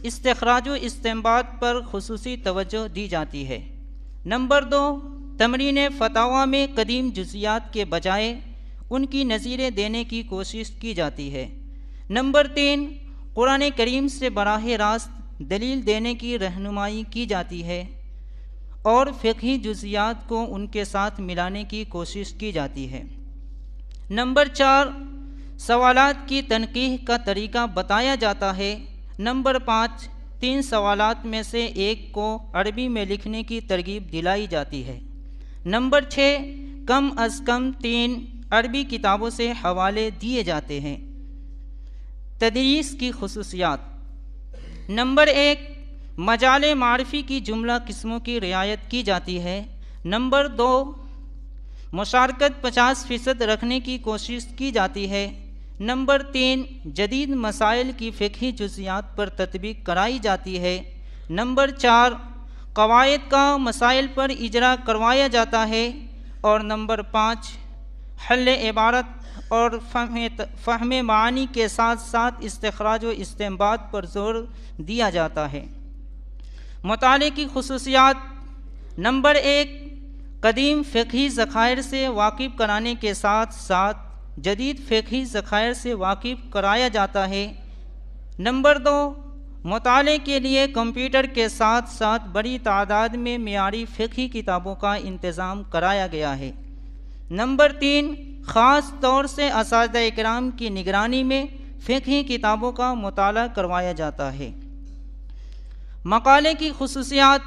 استخراج و استنباط پر خصوصی توجہ دی جاتی ہے۔ نمبر 2، تمرین فتاوی میں قدیم جزیات کے بجائے ان کی نظیریں دینے کی کوشش کی جاتی ہے۔ نمبر 3، قرآن کریم سے براہ راست دلیل دینے کی رہنمائی کی جاتی ہے اور فقہی جزیات کو ان کے ساتھ ملانے کی کوشش کی جاتی ہے۔ نمبر 4، سوالات کی تنقیح کا طریقہ بتایا جاتا ہے۔ نمبر 5، 3 سوالات میں سے ایک کو عربی میں لکھنے کی ترغیب دلائی جاتی ہے۔ نمبر 6، کم از کم 3 عربی کتابوں سے حوالے دیے جاتے ہیں۔ تدریس کی خصوصیات۔ نمبر 1، مجال معرفی کی جملہ قسموں کی رعایت کی جاتی ہے۔ نمبر 2، مشارکت 50% رکھنے کی کوشش کی جاتی ہے۔ نمبر 3، جدید مسائل کی فقہی جزیات پر تطبیق کرائی جاتی ہے۔ نمبر 4، قواعد کا مسائل پر اجرا کروایا جاتا ہے۔ اور نمبر 5، حل عبارت اور فہم معانی کے ساتھ ساتھ استخراج و استنباط پر زور دیا جاتا ہے۔ مطالعے کی خصوصیات۔ نمبر 1، قدیم فقہی ذخائر سے واقف کرانے کے ساتھ ساتھ جدید فقہی ذخائر سے واقف کرایا جاتا ہے۔ نمبر 2، مطالعے کے لیے کمپیوٹر کے ساتھ ساتھ بڑی تعداد میں معیاری فقہی کتابوں کا انتظام کرایا گیا ہے۔ نمبر 3، خاص طور سے اساتذہ اکرام کی نگرانی میں فقہی کتابوں کا مطالعہ کروایا جاتا ہے۔ مقالے کی خصوصیات۔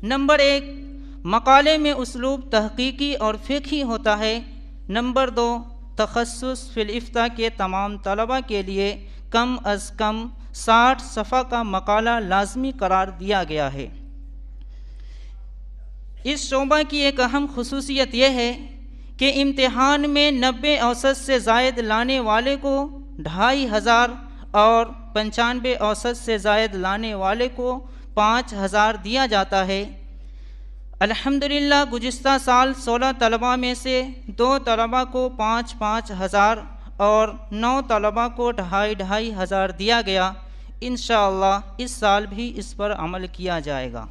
نمبر 1، مقالے میں اسلوب تحقیقی اور فقہی ہوتا ہے۔ نمبر 2، تخصص فی الافتاء کے تمام طلباء کے لیے کم از کم 60 صفحہ کا مقالہ لازمی قرار دیا گیا ہے۔ اس شعبہ کی ایک اہم خصوصیت یہ ہے کہ امتحان میں 90 اوسط سے زائد لانے والے کو 2500 اور 95 اوسط سے زائد لانے والے کو 5000 دیا جاتا ہے۔ الحمدللہ گزشتہ سال 16 طلباء میں سے 2 طلباء کو 5,000 اور 9 طلباء کو 2,500 دیا گیا۔ انشاءاللہ اس سال بھی اس پر عمل کیا جائے گا۔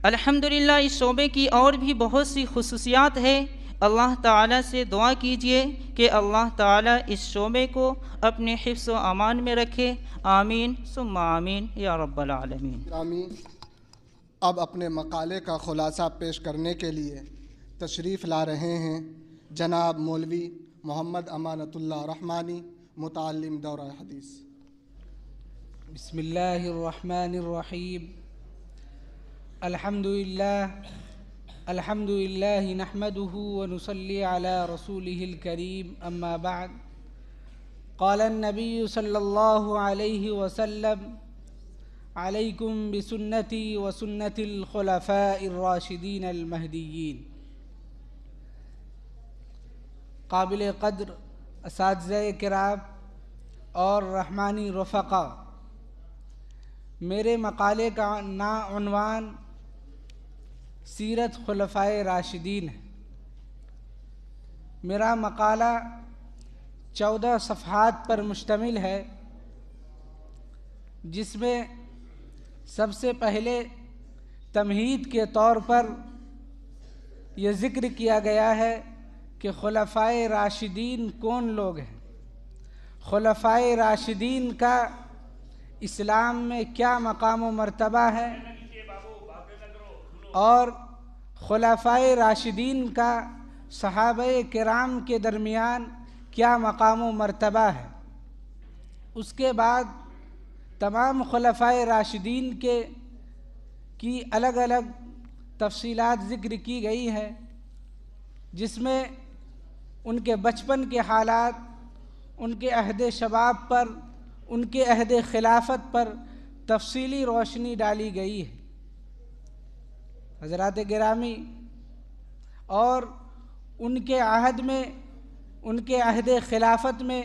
الحمدللہ اس شعبے کی اور بھی بہت سی خصوصیات ہیں۔ اللہ تعالیٰ سے دعا کیجئے کہ اللہ تعالیٰ اس شعبے کو اپنے حفظ و امان میں رکھے۔ آمین ثم آمین یا رب العالمین۔ آمین۔ اب اپنے مقالے کا خلاصہ پیش کرنے کے لیے تشریف لا رہے ہیں جناب مولوی محمد امانت اللہ رحمانی، متعلم دورہ حدیث۔ بسم اللہ الرحمن الرحیم۔ الحمد للہ نحمده ونصلی علی رسولہ الکریم، اما بعد، قال النبی صلی اللہ علیہ وسلم: علیکم بسنتی وسنت الخلفاء الراشدین المہدیین۔ قابل قدر اساتذہ کرام اور رحمانی رفقا، میرے مقالے کا عنوان سیرت خلفائے راشدین ہے۔ میرا مقالہ 14 صفحات پر مشتمل ہے، جس میں سب سے پہلے تمہید کے طور پر یہ ذکر کیا گیا ہے کہ خلفائے راشدین کون لوگ ہیں، خلفائے راشدین کا اسلام میں کیا مقام و مرتبہ ہے، اور خلفائے راشدین کا صحابہ کرام کے درمیان کیا مقام و مرتبہ ہے۔ اس کے بعد تمام خلفائے راشدین کی الگ الگ تفصیلات ذکر کی گئی ہے، جس میں ان کے بچپن کے حالات، ان کے عہد شباب پر، ان کے عہد خلافت پر تفصیلی روشنی ڈالی گئی ہے۔ حضرات گرامی، اور ان کے عہد میں، ان کے عہد خلافت میں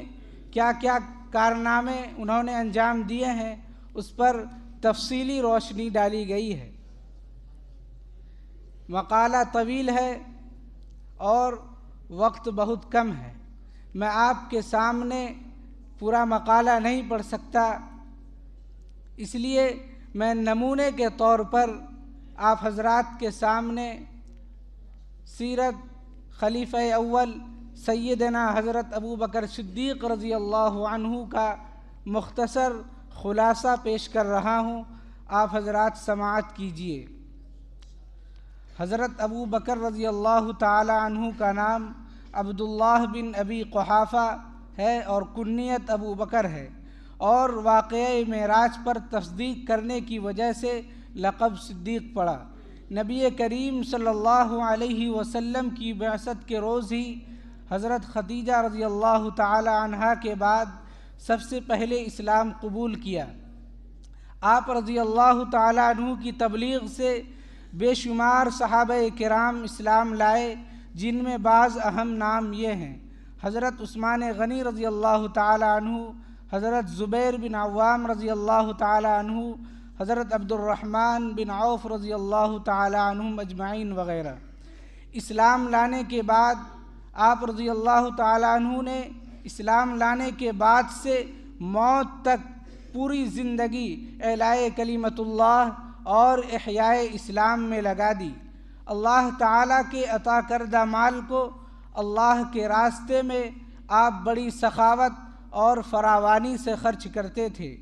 کیا کیا کارنامے انہوں نے انجام دیے ہیں، اس پر تفصیلی روشنی ڈالی گئی ہے۔ مقالہ طویل ہے اور وقت بہت کم ہے، میں آپ کے سامنے پورا مقالہ نہیں پڑھ سکتا، اس لیے میں نمونے کے طور پر آپ حضرات کے سامنے سیرت خلیفہ اول سیدنا حضرت ابو بکر صدیق رضی اللہ عنہ کا مختصر خلاصہ پیش کر رہا ہوں، آپ حضرات سماعت کیجئے۔ حضرت ابو بکر رضی اللہ تعالی عنہ کا نام عبداللہ بن ابی قحافہ ہے اور کنیت ابو بکر ہے، اور واقعہ معراج پر تصدیق کرنے کی وجہ سے لقب صدیق پڑا۔ نبی کریم صلی اللہ علیہ وسلم کی بعثت کے روز ہی حضرت خدیجہ رضی اللہ تعالی عنہا کے بعد سب سے پہلے اسلام قبول کیا۔ آپ رضی اللہ تعالی عنہ کی تبلیغ سے بے شمار صحابہ کرام اسلام لائے، جن میں بعض اہم نام یہ ہیں: حضرت عثمان غنی رضی اللہ تعالی عنہ، حضرت زبیر بن عوام رضی اللہ تعالی عنہ، حضرت عبد الرحمن بن عوف رضی اللہ تعالی عنہم اجمعین وغیرہ۔ اسلام لانے کے بعد آپ رضی اللہ تعالی عنہ نے اسلام لانے کے بعد سے موت تک پوری زندگی اعلاء کلمت اللہ اور احیاء اسلام میں لگا دی۔ اللہ تعالیٰ کے عطا کردہ مال کو اللہ کے راستے میں آپ بڑی سخاوت اور فراوانی سے خرچ کرتے تھے۔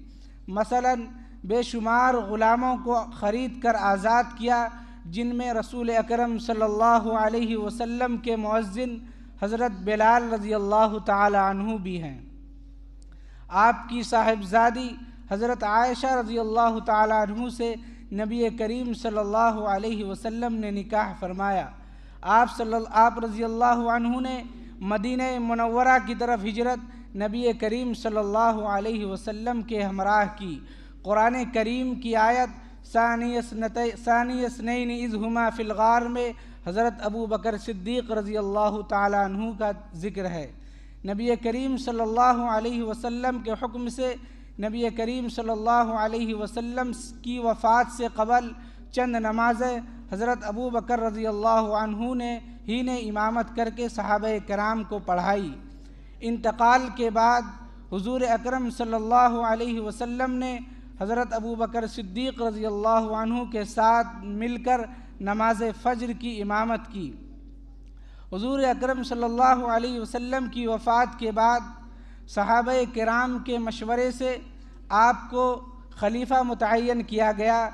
مثلاً بے شمار غلاموں کو خرید کر آزاد کیا، جن میں رسول اکرم صلی اللہ علیہ وسلم کے مؤذن حضرت بلال رضی اللہ تعالی عنہ بھی ہیں۔ آپ کی صاحبزادی حضرت عائشہ رضی اللہ تعالی عنہ سے نبی کریم صلی اللہ علیہ وسلم نے نکاح فرمایا۔ آپ رضی اللہ عنہ نے مدینہ منورہ کی طرف ہجرت نبی کریم صلی اللہ علیہ وسلم کے ہمراہ کی۔ قرآن کریم کی آیت ثانی اثنین اذ ہما فی الغار میں حضرت ابو بکر صدیق رضی اللہ تعالی عنہ کا ذکر ہے۔ نبی کریم صلی اللہ علیہ وسلم کے حکم سے نبی کریم صلی اللہ علیہ وسلم کی وفات سے قبل چند نمازیں حضرت ابو بکر رضی اللہ عنہ نے امامت کر کے صحابہ کرام کو پڑھائی۔ انتقال کے بعد حضور اکرم صلی اللہ علیہ وسلم نے حضرت ابو بکر صدیق رضی اللہ عنہ کے ساتھ مل کر نماز فجر کی امامت کی۔ حضور اکرم صلی اللہ علیہ وسلم کی وفات کے بعد صحابہ کرام کے مشورے سے آپ کو خلیفہ متعین کیا گیا۔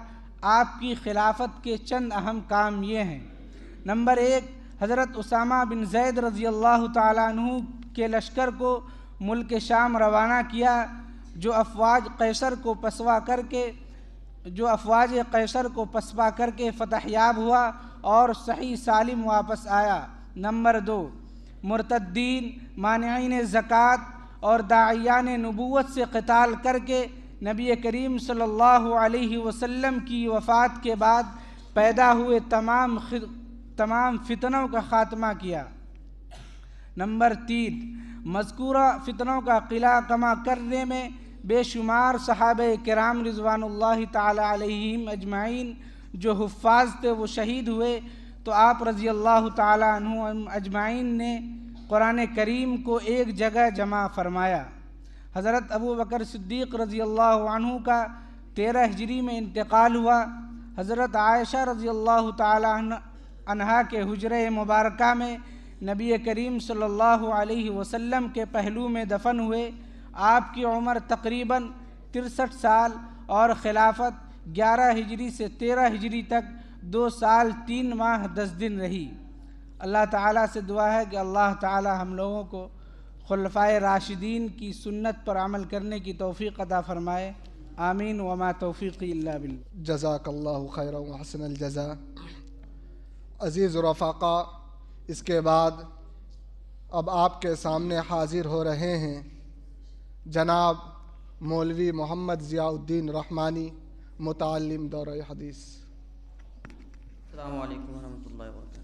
آپ کی خلافت کے چند اہم کام یہ ہیں۔ نمبر 1، حضرت اسامہ بن زید رضی اللہ تعالی عنہ کے لشکر کو ملک شام روانہ کیا، جو افواج قیصر کو پسپا کر کے فتح یاب ہوا اور صحیح سالم واپس آیا۔ نمبر 2، مرتدین، مانعین زکوٰۃ اور داعیان نبوت سے قتال کر کے نبی کریم صلی اللہ علیہ وسلم کی وفات کے بعد پیدا ہوئے تمام فتنوں کا خاتمہ کیا۔ نمبر 3، مذکورہ فتنوں کا قلع کما کرنے میں بے شمار صحابہ کرام رضوان اللہ تعالی علیہم اجمعین جو حفاظ تھے وہ شہید ہوئے، تو آپ رضی اللہ تعالی عنہ اجمعین نے قرآن کریم کو ایک جگہ جمع فرمایا۔ حضرت ابو بکر صدیق رضی اللہ عنہ کا 13 ہجری میں انتقال ہوا۔ حضرت عائشہ رضی اللہ تعالی عنہا کے حجرہ مبارکہ میں نبی کریم صلی اللہ علیہ وسلم کے پہلو میں دفن ہوئے۔ آپ کی عمر تقریباً 63 سال اور خلافت 11 ہجری سے 13 ہجری تک 2 سال 3 ماہ 10 دن رہی۔ اللہ تعالیٰ سے دعا ہے کہ اللہ تعالیٰ ہم لوگوں کو خلفائے راشدین کی سنت پر عمل کرنے کی توفیق عطا فرمائے، آمین۔ وما توفیقی الا باللہ۔ جزاک اللہ خیرا وحسن الجزا۔ عزیز رفقا، اس کے بعد اب آپ کے سامنے حاضر ہو رہے ہیں جناب مولوی محمد ضیاء الدین رحمانی، متعلم دورہ حدیث۔ السلام علیکم ورحمۃ اللہ وبرکاتہ۔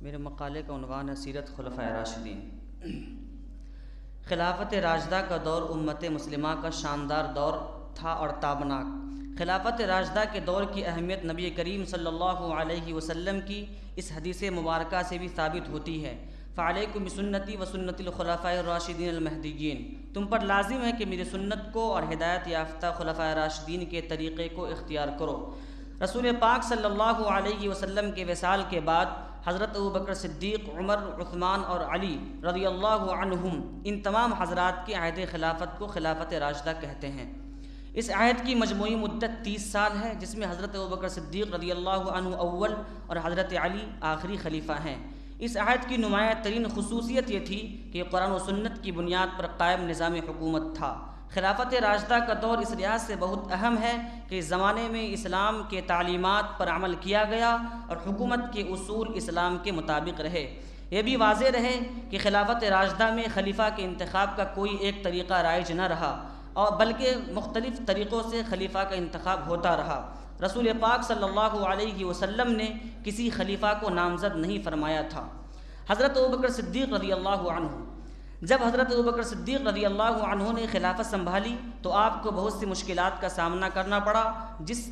میرے مقالے کا عنوان ہے سیرت خلفائے راشدین۔ خلافت راشدہ کا دور امت مسلمہ کا شاندار دور تھا اور تابناک۔ خلافت راشدہ کے دور کی اہمیت نبی کریم صلی اللہ علیہ وسلم کی اس حدیث مبارکہ سے بھی ثابت ہوتی ہے، فعلیکم بسنتی و سنت الخلفاء الراشدین المہدیین، تم پر لازم ہے کہ میری سنت کو اور ہدایت یافتہ خلفاء راشدین کے طریقے کو اختیار کرو۔ رسول پاک صلی اللہ علیہ وسلم کے وصال کے بعد حضرت ابوبکر صدیق، عمر، عثمان اور علی رضی اللہ عنہم، ان تمام حضرات کے عہد خلافت کو خلافت راشدہ کہتے ہیں۔ اس عہد کی مجموعی مدت 30 سال ہے، جس میں حضرت ابوبکر صدیق رضی اللہ عنہ اول اور حضرت علی آخری خلیفہ ہیں۔ اس عہد کی نمایاں ترین خصوصیت یہ تھی کہ قرآن و سنت کی بنیاد پر قائم نظام حکومت تھا۔ خلافت راشدہ کا دور اس لحاظ سے بہت اہم ہے کہ اس زمانے میں اسلام کے تعلیمات پر عمل کیا گیا اور حکومت کے اصول اسلام کے مطابق رہے۔ یہ بھی واضح رہے کہ خلافت راشدہ میں خلیفہ کے انتخاب کا کوئی ایک طریقہ رائج نہ رہا، اور بلکہ مختلف طریقوں سے خلیفہ کا انتخاب ہوتا رہا۔ رسول پاک صلی اللہ علیہ وسلم نے کسی خلیفہ کو نامزد نہیں فرمایا تھا۔ حضرت ابوبکر صدیق رضی اللہ عنہ، جب حضرت ابوبکر صدیق رضی اللہ عنہ نے خلافت سنبھالی تو آپ کو بہت سی مشکلات کا سامنا کرنا پڑا،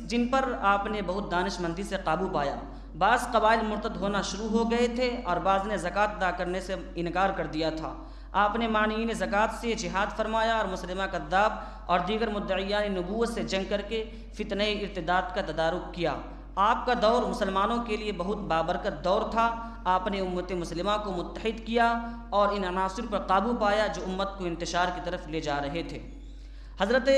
جن پر آپ نے بہت دانش مندی سے قابو پایا۔ بعض قبائل مرتد ہونا شروع ہو گئے تھے اور بعض نے زکوٰۃ ادا کرنے سے انکار کر دیا تھا۔ آپ نے مانعین زکوٰۃ سے جہاد فرمایا اور مسلمہ کذاب اور دیگر مدعیان نبوت سے جنگ کر کے فتنہ ارتداد کا تدارک کیا۔ آپ کا دور مسلمانوں کے لیے بہت بابرکت دور تھا۔ آپ نے امت مسلمہ کو متحد کیا اور ان عناصر پر قابو پایا جو امت کو انتشار کی طرف لے جا رہے تھے۔ حضرت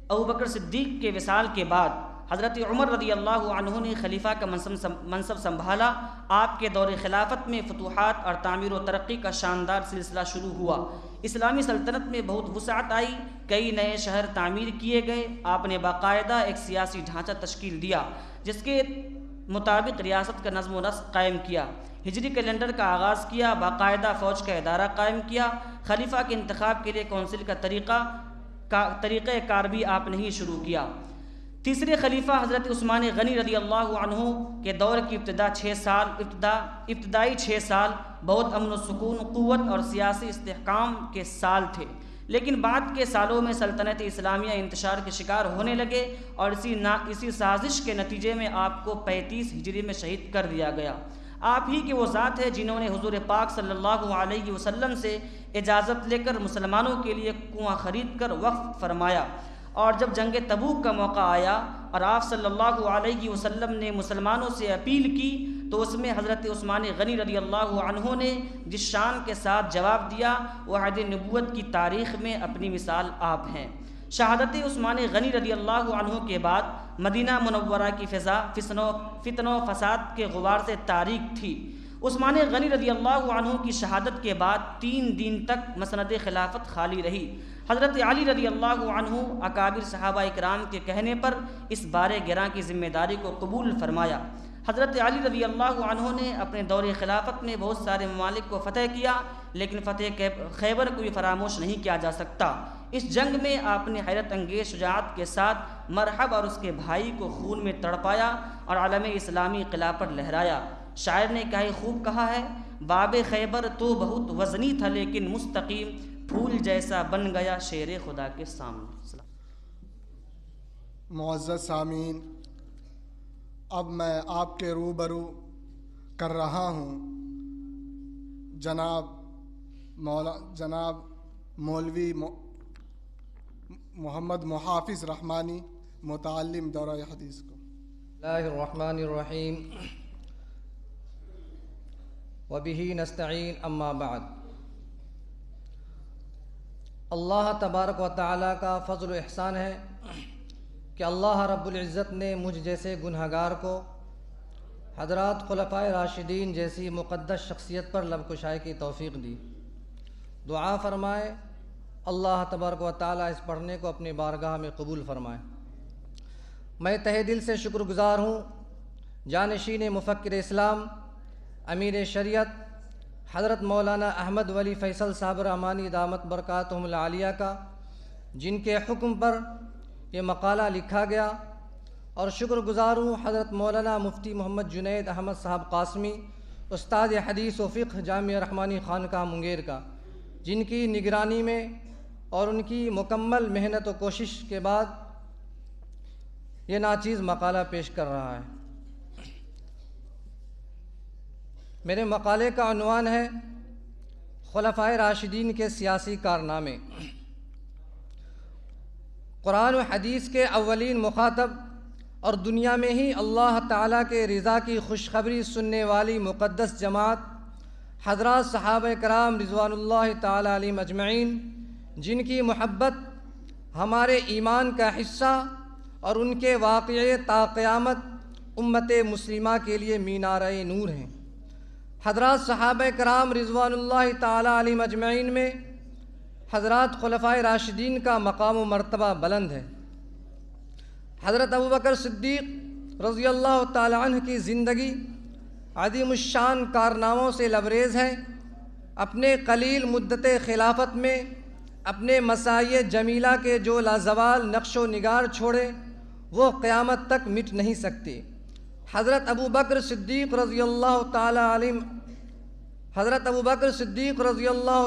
ابوبکر صدیق کے وصال کے بعد حضرت عمر رضی اللہ عنہ نے خلیفہ کا منصب سنبھالا۔ آپ کے دور خلافت میں فتوحات اور تعمیر و ترقی کا شاندار سلسلہ شروع ہوا۔ اسلامی سلطنت میں بہت وسعت آئی، کئی نئے شہر تعمیر کیے گئے۔ آپ نے باقاعدہ ایک سیاسی ڈھانچہ تشکیل دیا جس کے مطابق ریاست کا نظم و نسق قائم کیا، ہجری کیلنڈر کا آغاز کیا، باقاعدہ فوج کا ادارہ قائم کیا۔ خلیفہ کے انتخاب کے لیے کونسل کا طریقہ کار بھی آپ نے ہی شروع کیا۔ تیسرے خلیفہ حضرت عثمان غنی رضی اللہ عنہ کے دور کی ابتدائی 6 سال بہت امن و سکون، قوت اور سیاسی استحکام کے سال تھے، لیکن بعد کے سالوں میں سلطنت اسلامیہ انتشار کے شکار ہونے لگے اور اسی سازش کے نتیجے میں آپ کو 35 ہجری میں شہید کر دیا گیا۔ آپ ہی کے وہ ذات ہے جنہوں نے حضور پاک صلی اللہ علیہ وسلم سے اجازت لے کر مسلمانوں کے لیے کنواں خرید کر وقف فرمایا، اور جب جنگ تبوک کا موقع آیا اور آپ صلی اللہ علیہ وسلم نے مسلمانوں سے اپیل کی تو اس میں حضرت عثمان غنی رضی اللہ عنہ نے جس شان کے ساتھ جواب دیا وہ عہد نبوت کی تاریخ میں اپنی مثال آپ ہیں۔ شہادت عثمان غنی رضی اللہ عنہ کے بعد مدینہ منورہ کی فضا فتن و فساد کے غبار سے تاریک تھی۔ عثمان غنی رضی اللہ عنہ کی شہادت کے بعد 3 دن تک مسند خلافت خالی رہی۔ حضرت علی رضی اللہ عنہ اکابر صحابہ اکرام کے کہنے پر اس بارے گراں کی ذمہ داری کو قبول فرمایا۔ حضرت علی رضی اللہ عنہ نے اپنے دور خلافت میں بہت سارے ممالک کو فتح کیا، لیکن فتح خیبر کو بھی فراموش نہیں کیا جا سکتا۔ اس جنگ میں آپ نے حیرت انگیز شجاعت کے ساتھ مرحب اور اس کے بھائی کو خون میں تڑپایا اور علم اسلامی قلعہ پر لہرایا۔ شاعر نے کیا ہی خوب کہا ہے، باب خیبر تو بہت وزنی تھا لیکن مستقیم، پھول جیسا بن گیا شیر خدا کے سامنے۔ معزز سامعین، اب میں آپ کے روبرو کر رہا ہوں جناب مولوی محمد محافظ رحمانی، متعلم دورہ حدیث کو۔ اللہ الرحمن الرحیم، وبہ نستعین، اما بعد۔ اللہ تبارک و تعالیٰ کا فضل و احسان ہے کہ اللہ رب العزت نے مجھ جیسے گنہگار کو حضرات خلفائے راشدین جیسی مقدس شخصیت پر لب کشائی کی توفیق دی۔ دعا فرمائے اللہ تبارک و تعالیٰ اس پڑھنے کو اپنی بارگاہ میں قبول فرمائے۔ میں تہہ دل سے شکر گزار ہوں جانشین مفکر اسلام، امیر شریعت حضرت مولانا احمد ولی فیصل صاحب رحمانی دامت برکاتہم العالیہ کا، جن کے حکم پر یہ مقالہ لکھا گیا، اور شکر گزار ہوں حضرت مولانا مفتی محمد جنید احمد صاحب قاسمی، استاد حدیث و فقہ جامعہ رحمانی خانقاہ منگیر کا، جن کی نگرانی میں اور ان کی مکمل محنت و کوشش کے بعد یہ ناچیز مقالہ پیش کر رہا ہے۔ میرے مقالے کا عنوان ہے خلفائے راشدین کے سیاسی کارنامے۔ قرآن و حدیث کے اولین مخاطب اور دنیا میں ہی اللہ تعالیٰ کے رضا کی خوشخبری سننے والی مقدس جماعت حضرات صحابہ کرام رضوان اللہ تعالیٰ علیہم اجمعین، جن کی محبت ہمارے ایمان کا حصہ اور ان کے واقعے تا قیامت امت مسلمہ کے لیے مینارہ نور ہیں۔ حضرات صحابہ کرام رضوان اللہ تعالیٰ علیہم اجمعین میں حضرات خلفائے راشدین کا مقام و مرتبہ بلند ہے۔ حضرت ابوبکر صدیق رضی اللہ تعالیٰ عنہ کی زندگی عظیم الشان کارناموں سے لبریز ہے۔ اپنے قلیل مدت خلافت میں اپنے مساعی جمیلہ کے جو لازوال نقش و نگار چھوڑے وہ قیامت تک مٹ نہیں سکتے۔ حضرت ابوبکر صدیق رضی اللہ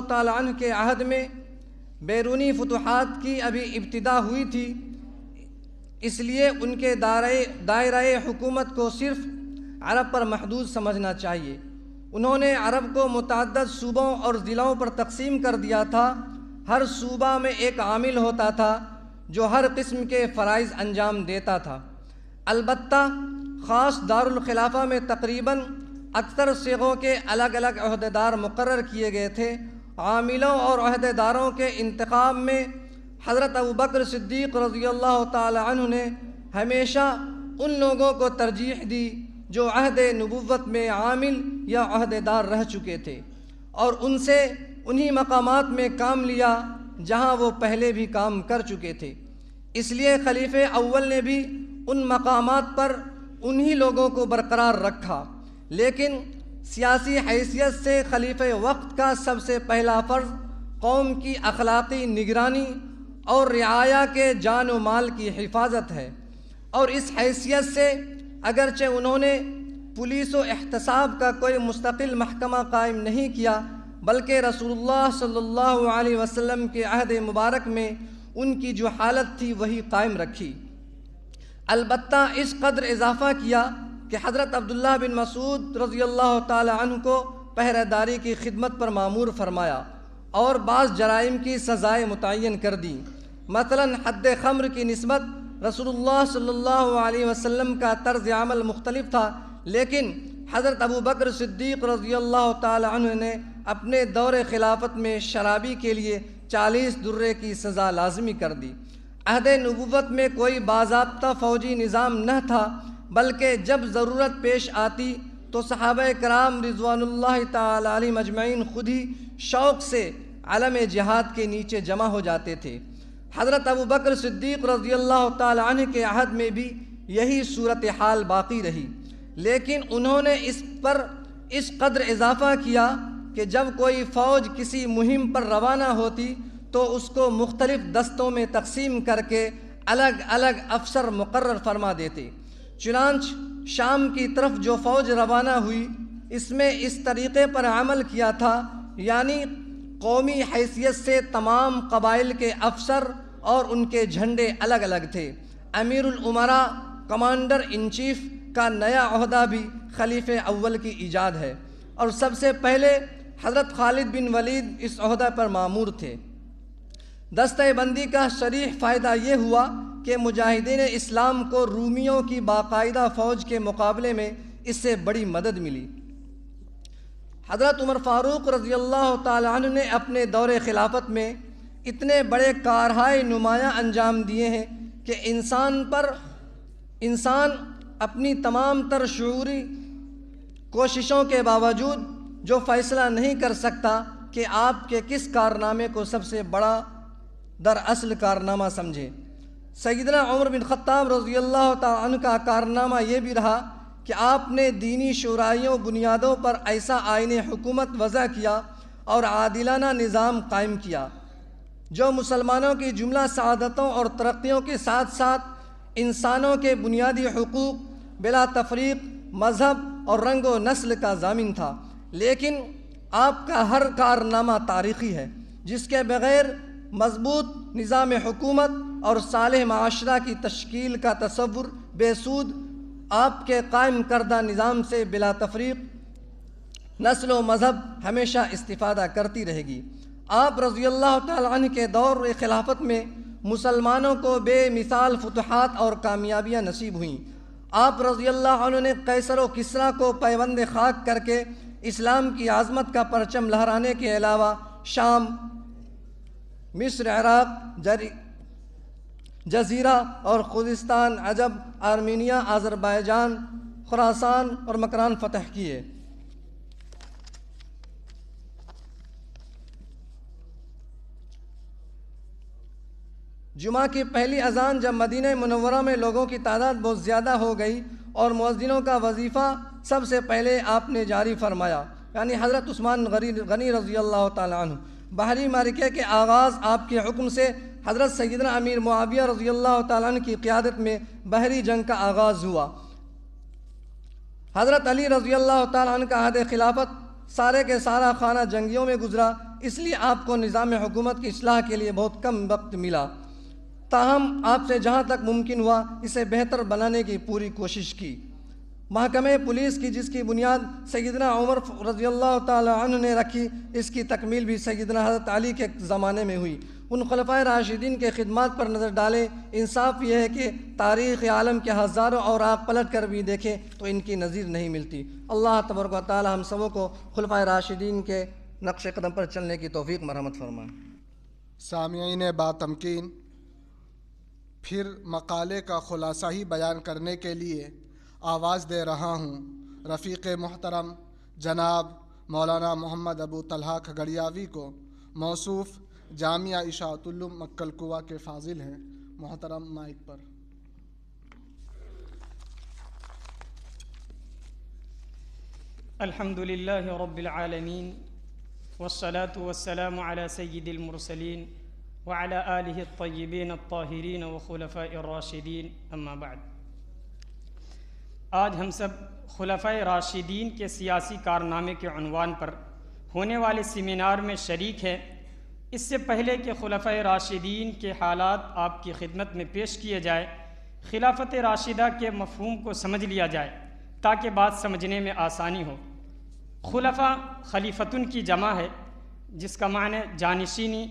تعالیٰ عنہ کے عہد میں بیرونی فتوحات کی ابھی ابتدا ہوئی تھی، اس لیے ان کے دائرہ حکومت کو صرف عرب پر محدود سمجھنا چاہیے۔ انہوں نے عرب کو متعدد صوبوں اور ضلعوں پر تقسیم کر دیا تھا۔ ہر صوبہ میں ایک عامل ہوتا تھا جو ہر قسم کے فرائض انجام دیتا تھا۔ البتہ خاص دارالخلافہ میں تقریباً اکثر صیغوں کے الگ الگ عہدیدار مقرر کیے گئے تھے۔ عاملوں اور عہدیداروں کے انتخاب میں حضرت ابوبکر صدیق رضی اللہ تعالی عنہ نے ہمیشہ ان لوگوں کو ترجیح دی جو عہد نبوت میں عامل یا عہدیدار رہ چکے تھے، اور ان سے انہی مقامات میں کام لیا جہاں وہ پہلے بھی کام کر چکے تھے۔ اس لیے خلیفہ اول نے بھی ان مقامات پر انہی لوگوں کو برقرار رکھا، لیکن سیاسی حیثیت سے خلیفہ وقت کا سب سے پہلا فرض قوم کی اخلاقی نگرانی اور رعایا کے جان و مال کی حفاظت ہے، اور اس حیثیت سے اگرچہ انہوں نے پولیس و احتساب کا کوئی مستقل محکمہ قائم نہیں کیا، بلکہ رسول اللہ صلی اللہ علیہ وسلم کے عہد مبارک میں ان کی جو حالت تھی وہی قائم رکھی۔ البتہ اس قدر اضافہ کیا کہ حضرت عبداللہ بن مسعود رضی اللہ تعالی عنہ کو پہرہ داری کی خدمت پر مامور فرمایا اور بعض جرائم کی سزائیں متعین کر دیں۔ مثلا حد خمر کی نسبت رسول اللہ صلی اللہ علیہ وسلم کا طرز عمل مختلف تھا، لیکن حضرت ابوبکر صدیق رضی اللہ تعالی عنہ نے اپنے دور خلافت میں شرابی کے لیے 40 درے کی سزا لازمی کر دی۔ عہد نبوت میں کوئی باضابطہ فوجی نظام نہ تھا، بلکہ جب ضرورت پیش آتی تو صحابہ کرام رضوان اللہ تعالی علیہم اجمعین خود ہی شوق سے علم جہاد کے نیچے جمع ہو جاتے تھے۔ حضرت ابوبکر صدیق رضی اللہ تعالی عنہ کے عہد میں بھی یہی صورتحال باقی رہی، لیکن انہوں نے اس پر اس قدر اضافہ کیا کہ جب کوئی فوج کسی مہم پر روانہ ہوتی تو اس کو مختلف دستوں میں تقسیم کر کے الگ الگ افسر مقرر فرما دیتے۔ چنانچہ شام کی طرف جو فوج روانہ ہوئی اس میں اس طریقے پر عمل کیا تھا، یعنی قومی حیثیت سے تمام قبائل کے افسر اور ان کے جھنڈے الگ الگ تھے۔ امیر الامراء کمانڈر ان چیف کا نیا عہدہ بھی خلیفہ اول کی ایجاد ہے، اور سب سے پہلے حضرت خالد بن ولید اس عہدہ پر مامور تھے۔ دستہ بندی کا صریح فائدہ یہ ہوا کہ مجاہدین اسلام کو رومیوں کی باقاعدہ فوج کے مقابلے میں اس سے بڑی مدد ملی۔ حضرت عمر فاروق رضی اللہ تعالی عنہ نے اپنے دور خلافت میں اتنے بڑے کارہائے نمایاں انجام دیے ہیں کہ انسان اپنی تمام تر شعوری کوششوں کے باوجود جو فیصلہ نہیں کر سکتا کہ آپ کے کس کارنامے کو سب سے بڑا دراصل کارنامہ سمجھے۔ سیدنا عمر بن خطاب رضی اللہ تعالی عنہ کا کارنامہ یہ بھی رہا کہ آپ نے دینی شورائیوں بنیادوں پر ایسا آئین حکومت وضع کیا اور عادلانہ نظام قائم کیا جو مسلمانوں کی جملہ سعادتوں اور ترقیوں کے ساتھ ساتھ انسانوں کے بنیادی حقوق بلا تفریق مذہب اور رنگ و نسل کا ضامن تھا۔ لیکن آپ کا ہر کارنامہ تاریخی ہے، جس کے بغیر مضبوط نظام حکومت اور صالح معاشرہ کی تشکیل کا تصور بے سود آپ کے قائم کردہ نظام سے بلا تفریق نسل و مذہب ہمیشہ استفادہ کرتی رہے گی۔ آپ رضی اللہ تعالی عنہ کے دور خلافت میں مسلمانوں کو بے مثال فتوحات اور کامیابیاں نصیب ہوئیں۔ آپ رضی اللہ عنہ نے قیصر و کسریٰ کو پیوند خاک کر کے اسلام کی عظمت کا پرچم لہرانے کے علاوہ شام، مصر، عراق، جزیرہ اور خوزستان، عجب، آرمینیا، آذربائیجان، خراسان اور مکران فتح کیے۔ جمعہ کی پہلی اذان جب مدینہ منورہ میں لوگوں کی تعداد بہت زیادہ ہو گئی اور مؤذنوں کا وظیفہ سب سے پہلے آپ نے جاری فرمایا، یعنی حضرت عثمان غنی رضی اللہ تعالی عنہ۔ بحری معرکے کے آغاز آپ کے حکم سے حضرت سیدنا امیر معاویہ رضی اللہ تعالیٰ عنہ کی قیادت میں بحری جنگ کا آغاز ہوا۔ حضرت علی رضی اللہ تعالیٰ عنہ کا عہد خلافت سارے کے سارا خانہ جنگیوں میں گزرا، اس لیے آپ کو نظام حکومت کی اصلاح کے لیے بہت کم وقت ملا، تاہم آپ سے جہاں تک ممکن ہوا اسے بہتر بنانے کی پوری کوشش کی۔ محکمہ پولیس کی جس کی بنیاد سیدنا عمر رضی اللہ تعالی عنہ نے رکھی، اس کی تکمیل بھی سیدنا حضرت علی کے زمانے میں ہوئی۔ ان خلفائے راشدین کے خدمات پر نظر ڈالیں، انصاف یہ ہے کہ تاریخ عالم کے ہزاروں اوراق پلٹ کر بھی دیکھیں تو ان کی نظیر نہیں ملتی۔ اللہ تبارک و تعالی ہم سبوں کو خلفائے راشدین کے نقش قدم پر چلنے کی توفیق مرحمت فرمائے۔ سامعین باتمکین، پھر مقالے کا خلاصہ ہی بیان کرنے کے لیے آواز دے رہا ہوں رفیق محترم جناب مولانا محمد ابو طلحہ کھگڑیاوی کو، موصوف جامعہ اشاعت العلوم مکہ الکوہ کے فاضل ہیں۔ محترم مائک پر۔ الحمد للہ رب العالمین والصلاة والسلام علی سید المرسلین وعلی آلہ الطیبین الطاہرین وخلفاء الراشدین، اما بعد۔ آج ہم سب خلفائے راشدین کے سیاسی کارنامے کے عنوان پر ہونے والے سیمینار میں شریک ہیں۔ اس سے پہلے کہ خلفائے راشدین کے حالات آپ کی خدمت میں پیش کیے جائے، خلافت راشدہ کے مفہوم کو سمجھ لیا جائے تاکہ بات سمجھنے میں آسانی ہو۔ خلفاء خلیفتن کی جمع ہے، جس کا معنی جانشینی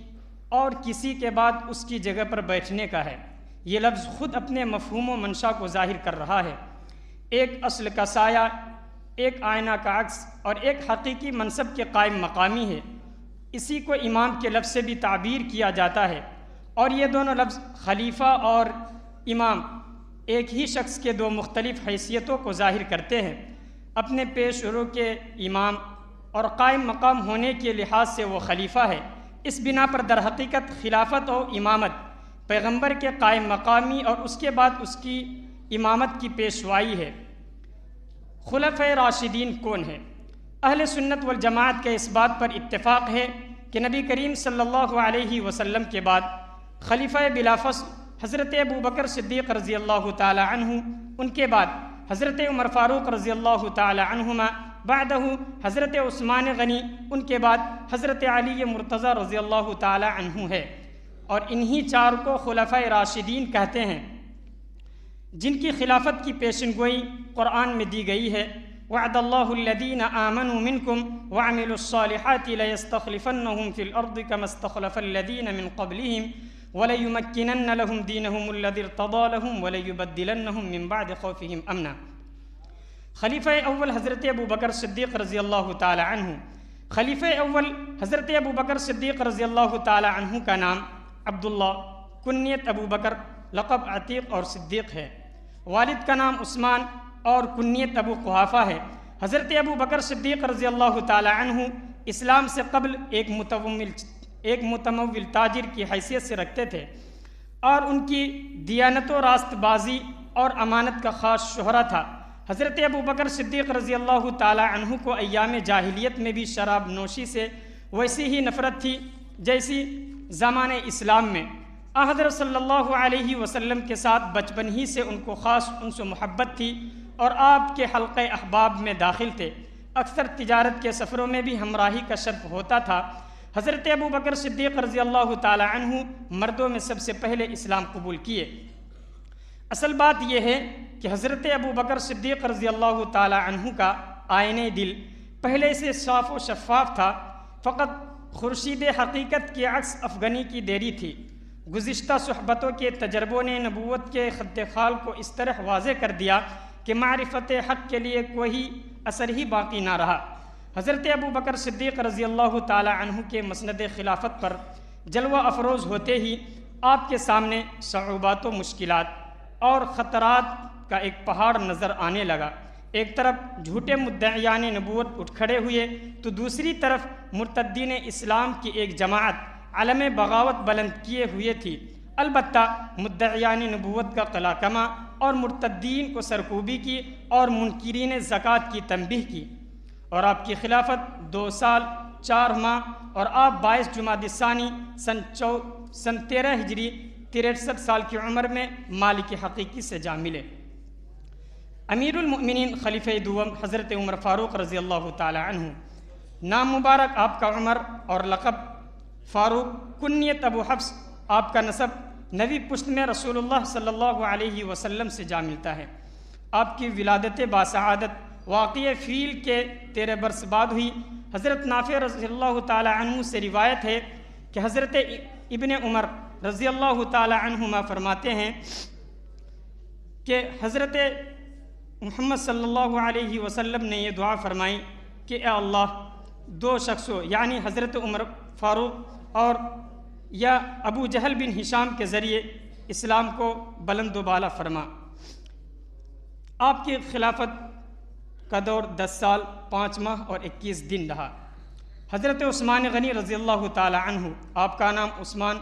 اور کسی کے بعد اس کی جگہ پر بیٹھنے کا ہے۔ یہ لفظ خود اپنے مفہوم و منشا کو ظاہر کر رہا ہے۔ ایک اصل کا سایہ، ایک آئینہ کا عکس اور ایک حقیقی منصب کے قائم مقامی ہے۔ اسی کو امام کے لفظ سے بھی تعبیر کیا جاتا ہے، اور یہ دونوں لفظ خلیفہ اور امام ایک ہی شخص کے دو مختلف حیثیتوں کو ظاہر کرتے ہیں۔ اپنے پیش رو کے امام اور قائم مقام ہونے کے لحاظ سے وہ خلیفہ ہے۔ اس بنا پر در حقیقت خلافت اور امامت پیغمبر کے قائم مقامی اور اس کے بعد اس کی امامت کی پیشوائی ہے۔ خلفائے راشدین کون ہیں؟ اہل سنت والجماعت کے اس بات پر اتفاق ہے کہ نبی کریم صلی اللہ علیہ وسلم کے بعد خلیفہ بلا فصل حضرت ابو بکر صدیق رضی اللہ تعالی عنہ، ان کے بعد حضرت عمر فاروق رضی اللہ تعالی عنہما، بعدہ حضرت عثمان غنی، ان کے بعد حضرت علی مرتضی رضی اللہ تعالی عنہ ہے، اور انہی چار کو خلفائے راشدین کہتے ہیں، جن کی خلافت کی پیشن گوئی قرآن میں دی گئی ہے۔ وعد اللہ الذین آمنوا منکم وعملوا الصالحات لیستخلفنہم فی الارض کما استخلف الذین من قبلہم ولیمکنن لہم دینہم الذی ارتضی لہم ولیبدلنہم من بعد خوفہم امنا۔ خلیفہ اول حضرت ابو بکر صدیق رضی اللہ تعالی عنہ۔ خلیفہ اول حضرت ابو بکر صدیق رضی اللہ تعالی عنہ کا نام عبداللہ، کنیت ابو بکر، لقب عتیق اور صدیق ہے۔ والد کا نام عثمان اور کنیت ابو قحافہ ہے۔ حضرت ابو بکر صدیق رضی اللہ تعالی عنہ اسلام سے قبل ایک متمول تاجر کی حیثیت سے رکھتے تھے، اور ان کی دیانت و راست بازی اور امانت کا خاص شہرہ تھا۔ حضرت ابو بکر صدیق رضی اللہ تعالی عنہ کو ایام جاہلیت میں بھی شراب نوشی سے ویسی ہی نفرت تھی جیسی زمانہ اسلام میں۔ حضرت صلی اللہ علیہ وسلم کے ساتھ بچپن ہی سے ان کو خاص انس و محبت تھی، اور آپ کے حلقہ احباب میں داخل تھے۔ اکثر تجارت کے سفروں میں بھی ہمراہی کا شرف ہوتا تھا۔ حضرت ابو بکر صدیق رضی اللہ تعالی عنہ مردوں میں سب سے پہلے اسلام قبول کیے۔ اصل بات یہ ہے کہ حضرت ابو بکر صدیق رضی اللہ تعالی عنہ کا آئینہ دل پہلے سے صاف و شفاف تھا، فقط خورشید حقیقت کے عکس افغانی کی دیری تھی۔ گزشتہ صحبتوں کے تجربوں نے نبوت کے خط خال کو اس طرح واضح کر دیا کہ معرفت حق کے لیے کوئی اثر ہی باقی نہ رہا۔ حضرت ابو بکر صدیق رضی اللہ تعالی عنہ کے مسند خلافت پر جلوہ افروز ہوتے ہی آپ کے سامنے صعوبات و مشکلات اور خطرات کا ایک پہاڑ نظر آنے لگا۔ ایک طرف جھوٹے مدعیان نبوت اٹھ کھڑے ہوئے تو دوسری طرف مرتدین اسلام کی ایک جماعت علم بغاوت بلند کیے ہوئے تھی۔ البتہ مدعیان نبوت کا قلع کما اور مرتدین کو سرکوبی کی اور منکرین زکوٰۃ کی تنبیہ کی، اور آپ کی خلافت 2 سال 4 ماہ اور آپ 22 جمادی الثانی سن 13 ہجری 63 سال کی عمر میں مالک حقیقی سے جا ملے۔ امیر المؤمنین خلیفہ دوم حضرت عمر فاروق رضی اللہ تعالی عنہ، نام مبارک آپ کا عمر اور لقب فاروق، کنیت ابو حفص، آپ کا نسب نبی پشت میں رسول اللہ صلی اللہ علیہ وسلم سے جا ملتا ہے۔ آپ کی ولادت باسعادت واقعہ فیل کے 13 برس بعد ہوئی۔ حضرت نافع رضی اللہ تعالی عنہ سے روایت ہے کہ حضرت ابن عمر رضی اللہ تعالی عنہما فرماتے ہیں کہ حضرت محمد صلی اللہ علیہ وسلم نے یہ دعا فرمائی کہ اے اللہ 2 شخصوں یعنی حضرت عمر فاروق اور یا ابو جہل بن ہشام کے ذریعے اسلام کو بلند و بالا فرما۔ آپ کی خلافت کا دور 10 سال 5 ماہ اور 21 دن رہا۔ حضرت عثمان غنی رضی اللہ تعالی عنہ، آپ کا نام عثمان،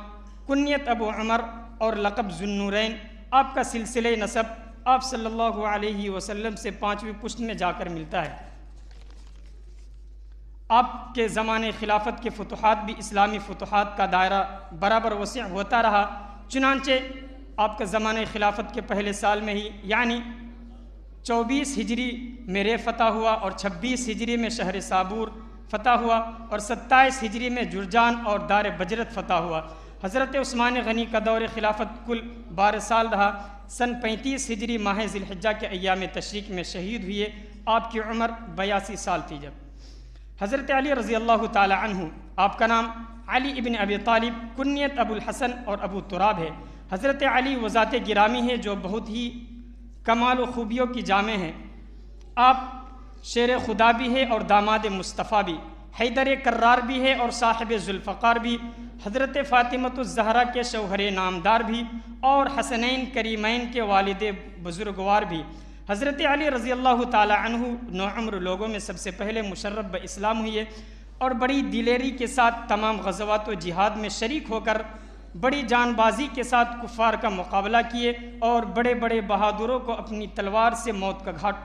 کنیت ابو عمر اور لقب ذو النورین، آپ کا سلسلہ نسب آپ صلی اللہ علیہ وسلم سے 5ویں پشت میں جا کر ملتا ہے۔ آپ کے زمانے خلافت کے فتوحات بھی اسلامی فتوحات کا دائرہ برابر وسیع ہوتا رہا، چنانچہ آپ کا زمانے خلافت کے پہلے سال میں ہی یعنی 24 ہجری میں رے فتح ہوا اور 26 ہجری میں شہر صابور فتح ہوا اور 27 ہجری میں جرجان اور دار بجرت فتح ہوا۔ حضرت عثمان غنی کا دور خلافت کل 12 سال رہا۔ سن 35 ہجری ماہ ذی الحجہ کے ایام تشریق میں شہید ہوئے۔ آپ کی عمر 82 سال تھی جب۔ حضرت علی رضی اللہ تعالی عنہ، آپ کا نام علی ابن ابی طالب کنیت ابو الحسن اور ابو تراب ہے۔ حضرت علی وہ ذات گرامی ہے جو بہت ہی کمال و خوبیوں کی جامع ہیں۔ آپ شیر خدا بھی ہے اور داماد مصطفیٰ بھی، حیدر کرار بھی ہے اور صاحب ذوالفقار بھی، حضرت فاطمۃ الزہرا کے شوہر نامدار بھی اور حسنین کریمین کے والد بزرگوار بھی۔ حضرت علی رضی اللہ تعالی عنہ نوعمر لوگوں میں سب سے پہلے مشرف باسلام ہوئے اور بڑی دلیری کے ساتھ تمام غزوات و جہاد میں شریک ہو کر بڑی جان بازی کے ساتھ کفار کا مقابلہ کیے اور بڑے بڑے بہادروں کو اپنی تلوار سے موت کا گھاٹ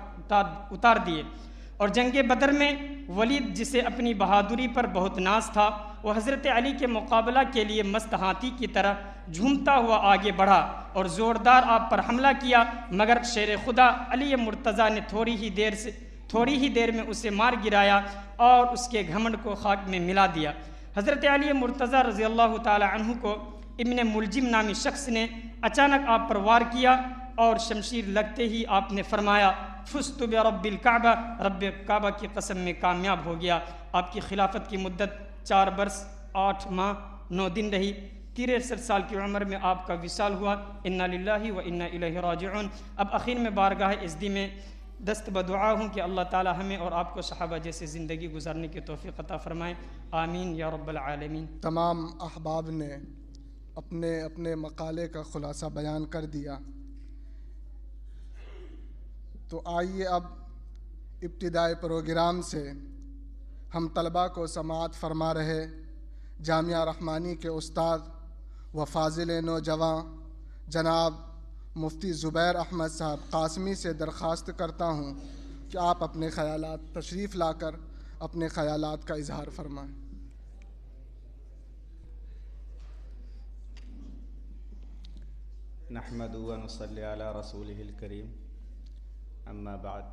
اتار دیے۔ اور جنگ بدر میں ولید جسے اپنی بہادری پر بہت ناز تھا، وہ حضرت علی کے مقابلہ کے لیے مست ہاتھی کی طرح جھومتا ہوا آگے بڑھا اور زوردار آپ پر حملہ کیا، مگر شیر خدا علی مرتضیٰ نے تھوڑی ہی دیر میں اسے مار گرایا اور اس کے گھمنڈ کو خاک میں ملا دیا۔ حضرت علی مرتضیٰ رضی اللہ تعالی عنہ کو ابن ملجم نامی شخص نے اچانک آپ پر وار کیا اور شمشیر لگتے ہی آپ نے فرمایا فزت برب الکعبہ، رب کعبہ کی قسم میں کامیاب ہو گیا۔ آپ کی خلافت کی مدت 4 برس 8 ماہ 9 دن رہی۔ 63 سال کی عمر میں آپ کا وصال ہوا۔ انا للہ و انا الیہ راجعون۔ اب اخیر میں بارگاہ عزدی میں دست بدعا ہوں کہ اللہ تعالی ہمیں اور آپ کو صحابہ جیسے زندگی گزارنے کی توفیق عطا فرمائیں، آمین یا رب العالمین۔ تمام احباب نے اپنے اپنے مقالے کا خلاصہ بیان کر دیا، تو آئیے اب ابتدائی پروگرام سے ہم طلباء کو سماعت فرما رہے جامعہ رحمانی کے استاد و فاضل نوجواں جناب مفتی زبیر احمد صاحب قاسمی سے درخواست کرتا ہوں کہ آپ اپنے خیالات تشریف لا کر اپنے خیالات کا اظہار فرمائیں۔ نحمد و نصلی علی رسولہ الکریم، اما بعد،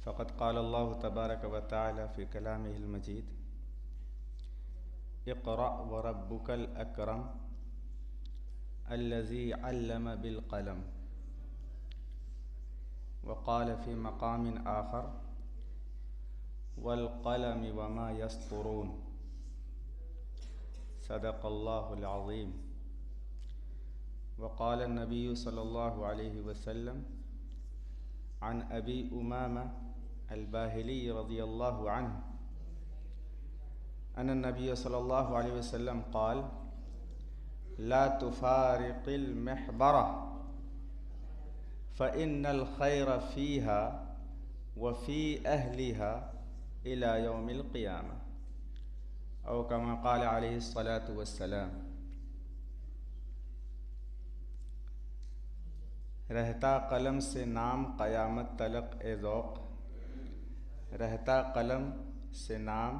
فقد قال اللہ تبارک و تعالی فی کلامہ المجید اقرأ وربک الاکرم الذی علم بالقلم، وقال فی مقام آخر والقلم وما یسطرون، صدق اللہ العظیم۔ وقال النبی صلی اللہ علیہ وسلم عن ابی امامہ الباہلی رضی اللہ عنہ ان النبی صلی اللہ علیہ وسلم قال لا تفارق المحبرة فإن الخير فيها وفي أهلها إلى يوم القيامة، أو كما قال عليه الصلاة والسلام۔ رہتا قلم سے نام قیامت تلق اے ذوق، رہتا قلم سے نام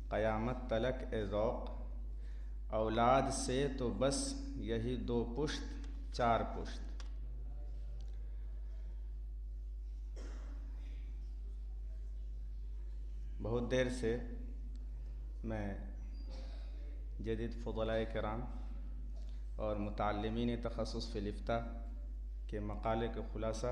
قیامت تلک اے ذوق، اولاد سے تو بس یہی 2 پشت 4 پشت۔ بہت دیر سے میں جدید فضلاء کرام اور متعلمین تخصص فی الافتاء کے مقالے کا خلاصہ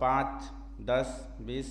5, 10, 20,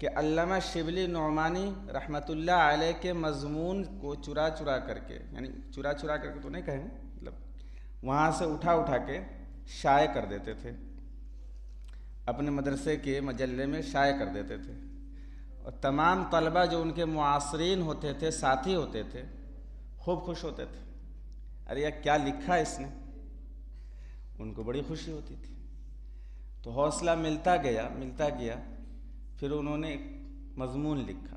کہ علامہ شبلی نعمانی رحمۃ اللہ علیہ کے مضمون کو چرا چرا کر کے، یعنی چرا چرا کر کے تو نہیں کہیں گے، مطلب وہاں سے اٹھا اٹھا کے شائع کر دیتے تھے، اپنے مدرسے کے مجلے میں شائع کر دیتے تھے، اور تمام طلبہ جو ان کے معاصرین ہوتے تھے، ساتھی ہوتے تھے، خوب خوش ہوتے تھے، ارے یہ کیا لکھا اس نے، ان کو بڑی خوشی ہوتی تھی۔ تو حوصلہ ملتا گیا، پھر انہوں نے ایک مضمون لکھا،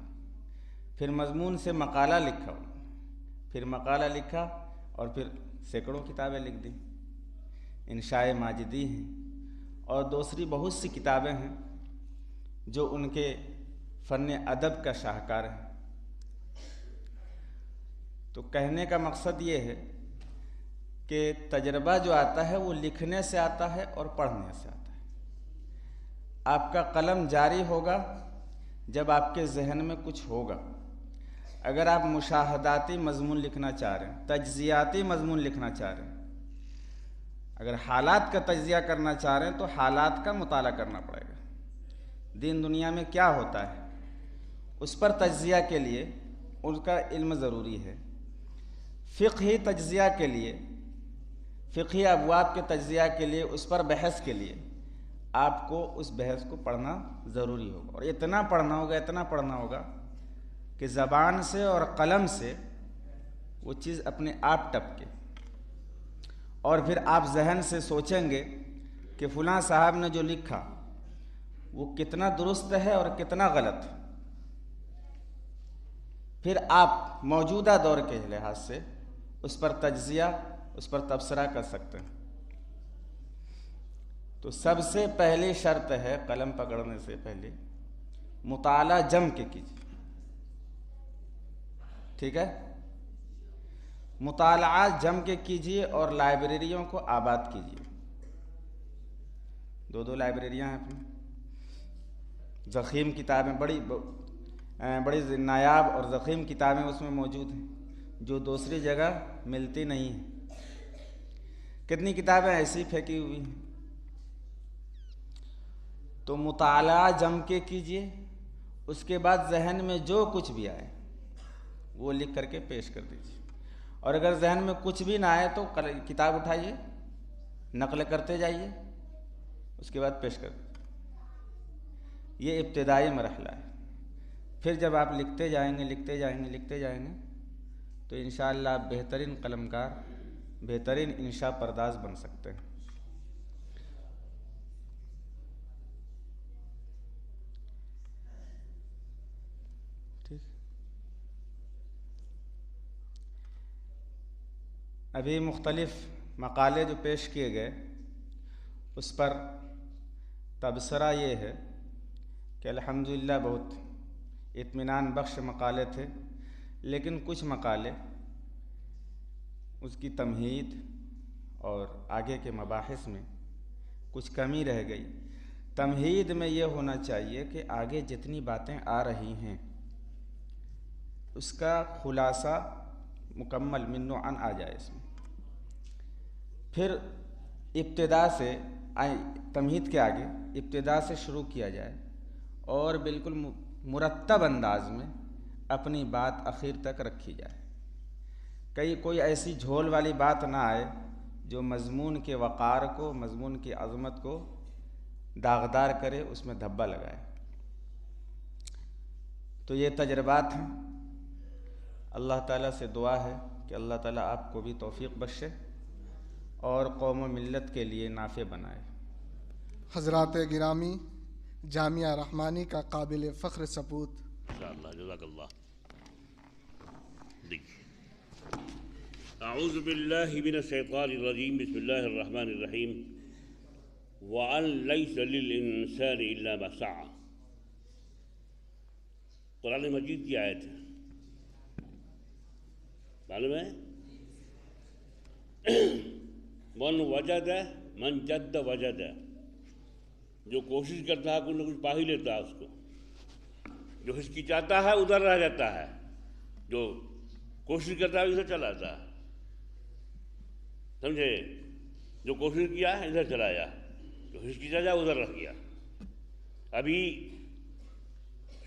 پھر مضمون سے مقالہ لکھا، پھر مقالہ لکھا، اور پھر سینکڑوں کتابیں لکھ دیں، انشاء ماجدی ہیں، اور دوسری بہت سی کتابیں ہیں جو ان کے فن ادب کا شاہکار ہیں۔ تو کہنے کا مقصد یہ ہے کہ تجربہ جو آتا ہے وہ لکھنے سے آتا ہے اور پڑھنے سے آتا ہے۔ آپ کا قلم جاری ہوگا جب آپ کے ذہن میں کچھ ہوگا۔ اگر آپ مشاہداتی مضمون لکھنا چاہ رہے ہیں، تجزیاتی مضمون لکھنا چاہ رہے ہیں، اگر حالات کا تجزیہ کرنا چاہ رہے ہیں تو حالات کا مطالعہ کرنا پڑے گا، دین دنیا میں کیا ہوتا ہے اس پر تجزیہ کے لیے ان کا علم ضروری ہے۔ فقہی تجزیہ کے لیے، فقہی ابواب کے تجزیہ کے لیے، اس پر بحث کے لیے آپ کو اس بحث کو پڑھنا ضروری ہوگا، اور اتنا پڑھنا ہوگا کہ زبان سے اور قلم سے وہ چیز اپنے آپ ٹپکے، اور پھر آپ ذہن سے سوچیں گے کہ فلاں صاحب نے جو لکھا وہ کتنا درست ہے اور کتنا غلط ہے، پھر آپ موجودہ دور کے لحاظ سے اس پر تجزیہ، اس پر تبصرہ کر سکتے ہیں۔ تو سب سے پہلی شرط ہے قلم پکڑنے سے پہلے مطالعہ جم کے کیجیے، ٹھیک ہے؟ مطالعہ جم کے کیجیے اور لائبریریوں کو آباد کیجیے۔ دو لائبریریاں ہیں اپنی، ضخیم کتابیں، بڑی نایاب اور ضخیم کتابیں اس میں موجود ہیں جو دوسری جگہ ملتی نہیں ہیں۔ کتنی کتابیں ایسی پھینکی ہوئی ہیں۔ تو مطالعہ جم کے کیجیے، اس کے بعد ذہن میں جو کچھ بھی آئے وہ لکھ کر کے پیش کر دیجیے، اور اگر ذہن میں کچھ بھی نہ آئے تو کتاب اٹھائیے، نقل کرتے جائیے، اس کے بعد پیش کر دیجیے۔ یہ ابتدائی مرحلہ ہے۔ پھر جب آپ لکھتے جائیں گے تو انشاءاللہ آپ بہترین قلمکار، بہترین انشاء پرداز بن سکتے ہیں۔ ٹھیک، ابھی مختلف مقالے جو پیش کیے گئے اس پر تبصرہ یہ ہے کہ الحمدللہ بہت اطمینان بخش مقالے تھے، لیکن کچھ مقالے اس کی تمہید اور آگے کے مباحث میں کچھ کمی رہ گئی۔ تمہید میں یہ ہونا چاہیے کہ آگے جتنی باتیں آ رہی ہیں اس کا خلاصہ مکمل من و عن آ جائے اس میں، پھر ابتدا سے تمہید کے آگے ابتدا سے شروع کیا جائے اور بالکل مرتب انداز میں اپنی بات اخیر تک رکھی جائے، کوئی ایسی جھول والی بات نہ آئے جو مضمون کے وقار کو، مضمون کی عظمت کو داغدار کرے، اس میں دھبا لگائے۔ تو یہ تجربات ہیں، اللہ تعالیٰ سے دعا ہے کہ اللہ تعالیٰ آپ کو بھی توفیق بخشے اور قوم و ملت کے لیے نافع بنائے۔ حضرات گرامی، جامعہ رحمانی کا قابل فخر ثبوت۔ انشاءاللہ، جزاک اللہ۔ اعوذ باللہ من الشیطان الرجیم، بسم اللہ الرحمن الرحیم۔ وَأَن لَيْسَ لِلْإِنسَانِ إِلَّا مَا سَعَى، قرآن مجید کی آیت ہے، معلوم ہے؟ من وجد من جد وجد، جو کوشش کرتا ہے کچھ نہ کچھ پا ہی لیتا ہے، اس کو جو ہچکچاتا ہے ادھر رہ جاتا ہے، جو کوشش کرتا ہے ادھر چلا جاتا ہے، سمجھے؟ جو کوشش کیا ادھر چلا جا، جو ہچکچا جا ادھر رہ گیا۔ ابھی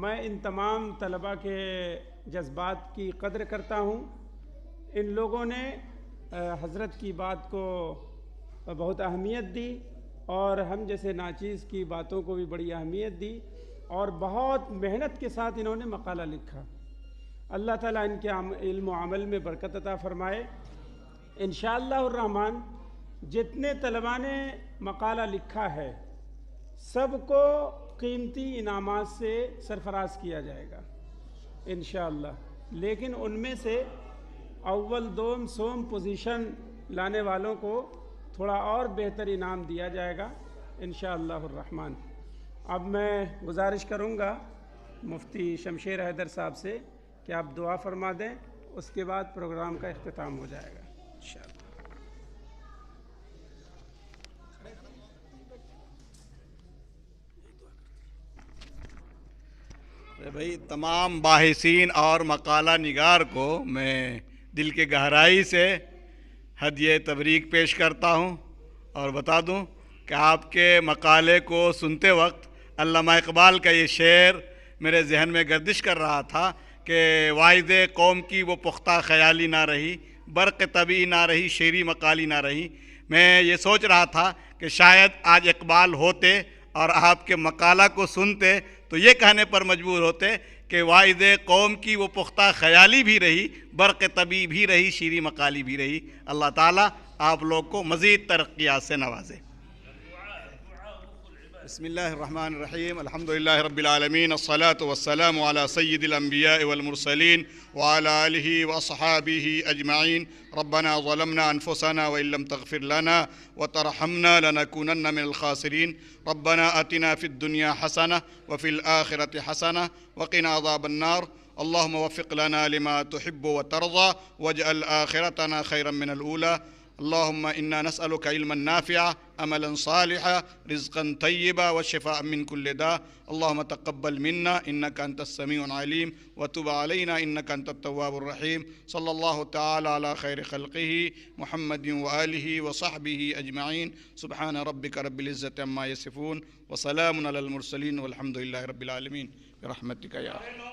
میں ان تمام طلباء کے جذبات کی قدر کرتا ہوں. ان لوگوں نے حضرت کی بات کو بہت اہمیت دی اور ہم جیسے ناچیز کی باتوں کو بھی بڑی اہمیت دی اور بہت محنت کے ساتھ انہوں نے مقالہ لکھا. اللہ تعالیٰ ان کے علم و عمل میں برکت عطا فرمائے. انشاءاللہ الرحمن جتنے طلباء نے مقالہ لکھا ہے سب کو قیمتی انعامات سے سرفراز کیا جائے گا انشاءاللہ. لیکن ان میں سے اول دوم سوم پوزیشن لانے والوں کو تھوڑا اور بہتر انعام دیا جائے گا انشاءاللہ الرحمن. اب میں گزارش کروں گا مفتی شمشیر حیدر صاحب سے کہ آپ دعا فرما دیں, اس کے بعد پروگرام کا اختتام ہو جائے گا انشاءاللہ. بھائی تمام باحثین اور مقالہ نگار کو میں دل کے گہرائی سے ہدیہ تبریک پیش کرتا ہوں اور بتا دوں کہ آپ کے مقالے کو سنتے وقت علامہ اقبال کا یہ شعر میرے ذہن میں گردش کر رہا تھا کہ واعظ قوم کی وہ پختہ خیالی نہ رہی, برق طبعی نہ رہی, شعری مقالی نہ رہی. میں یہ سوچ رہا تھا کہ شاید آج اقبال ہوتے اور آپ کے مقالہ کو سنتے تو یہ کہنے پر مجبور ہوتے کہ واعظ قوم کی وہ پختہ خیالی بھی رہی, برق طبعی بھی رہی, شعری مقالی بھی رہی. اللہ تعالیٰ آپ لوگ کو مزید ترقیات سے نوازے. بسم اللہ الرحمن الرحیم. الحمدللہ رب العالمین, الصلاة والسلام علی سید الانبیاء والمرسلین وعلی آلہ واصحابہ اجمعین. ربنا ظلمنا انفسنا وان لم تغفر لنا وترحمنا لنكونن من الخاسرین. ربنا آتنا فی الدنیا حسنہ وفی الآخرۃ حسنہ وقنا عذاب النار. اللهم وفق لنا لما تحب وترضى واجعل آخرتنا خيرا من الأولى. اللهم إنا نسألك علما نافعا, عملا صالحا, رزقا طيبا, والشفاء من كل داء. اللهم تقبل منا إنك أنت السميع العليم وتب علينا إنك أنت التواب الرحيم. صلى الله تعالى على خير خلقه محمد وآله وصحبه أجمعين. سبحان ربك رب العزة عما يصفون وسلام على المرسلين والحمد لله رب العالمين برحمتك يا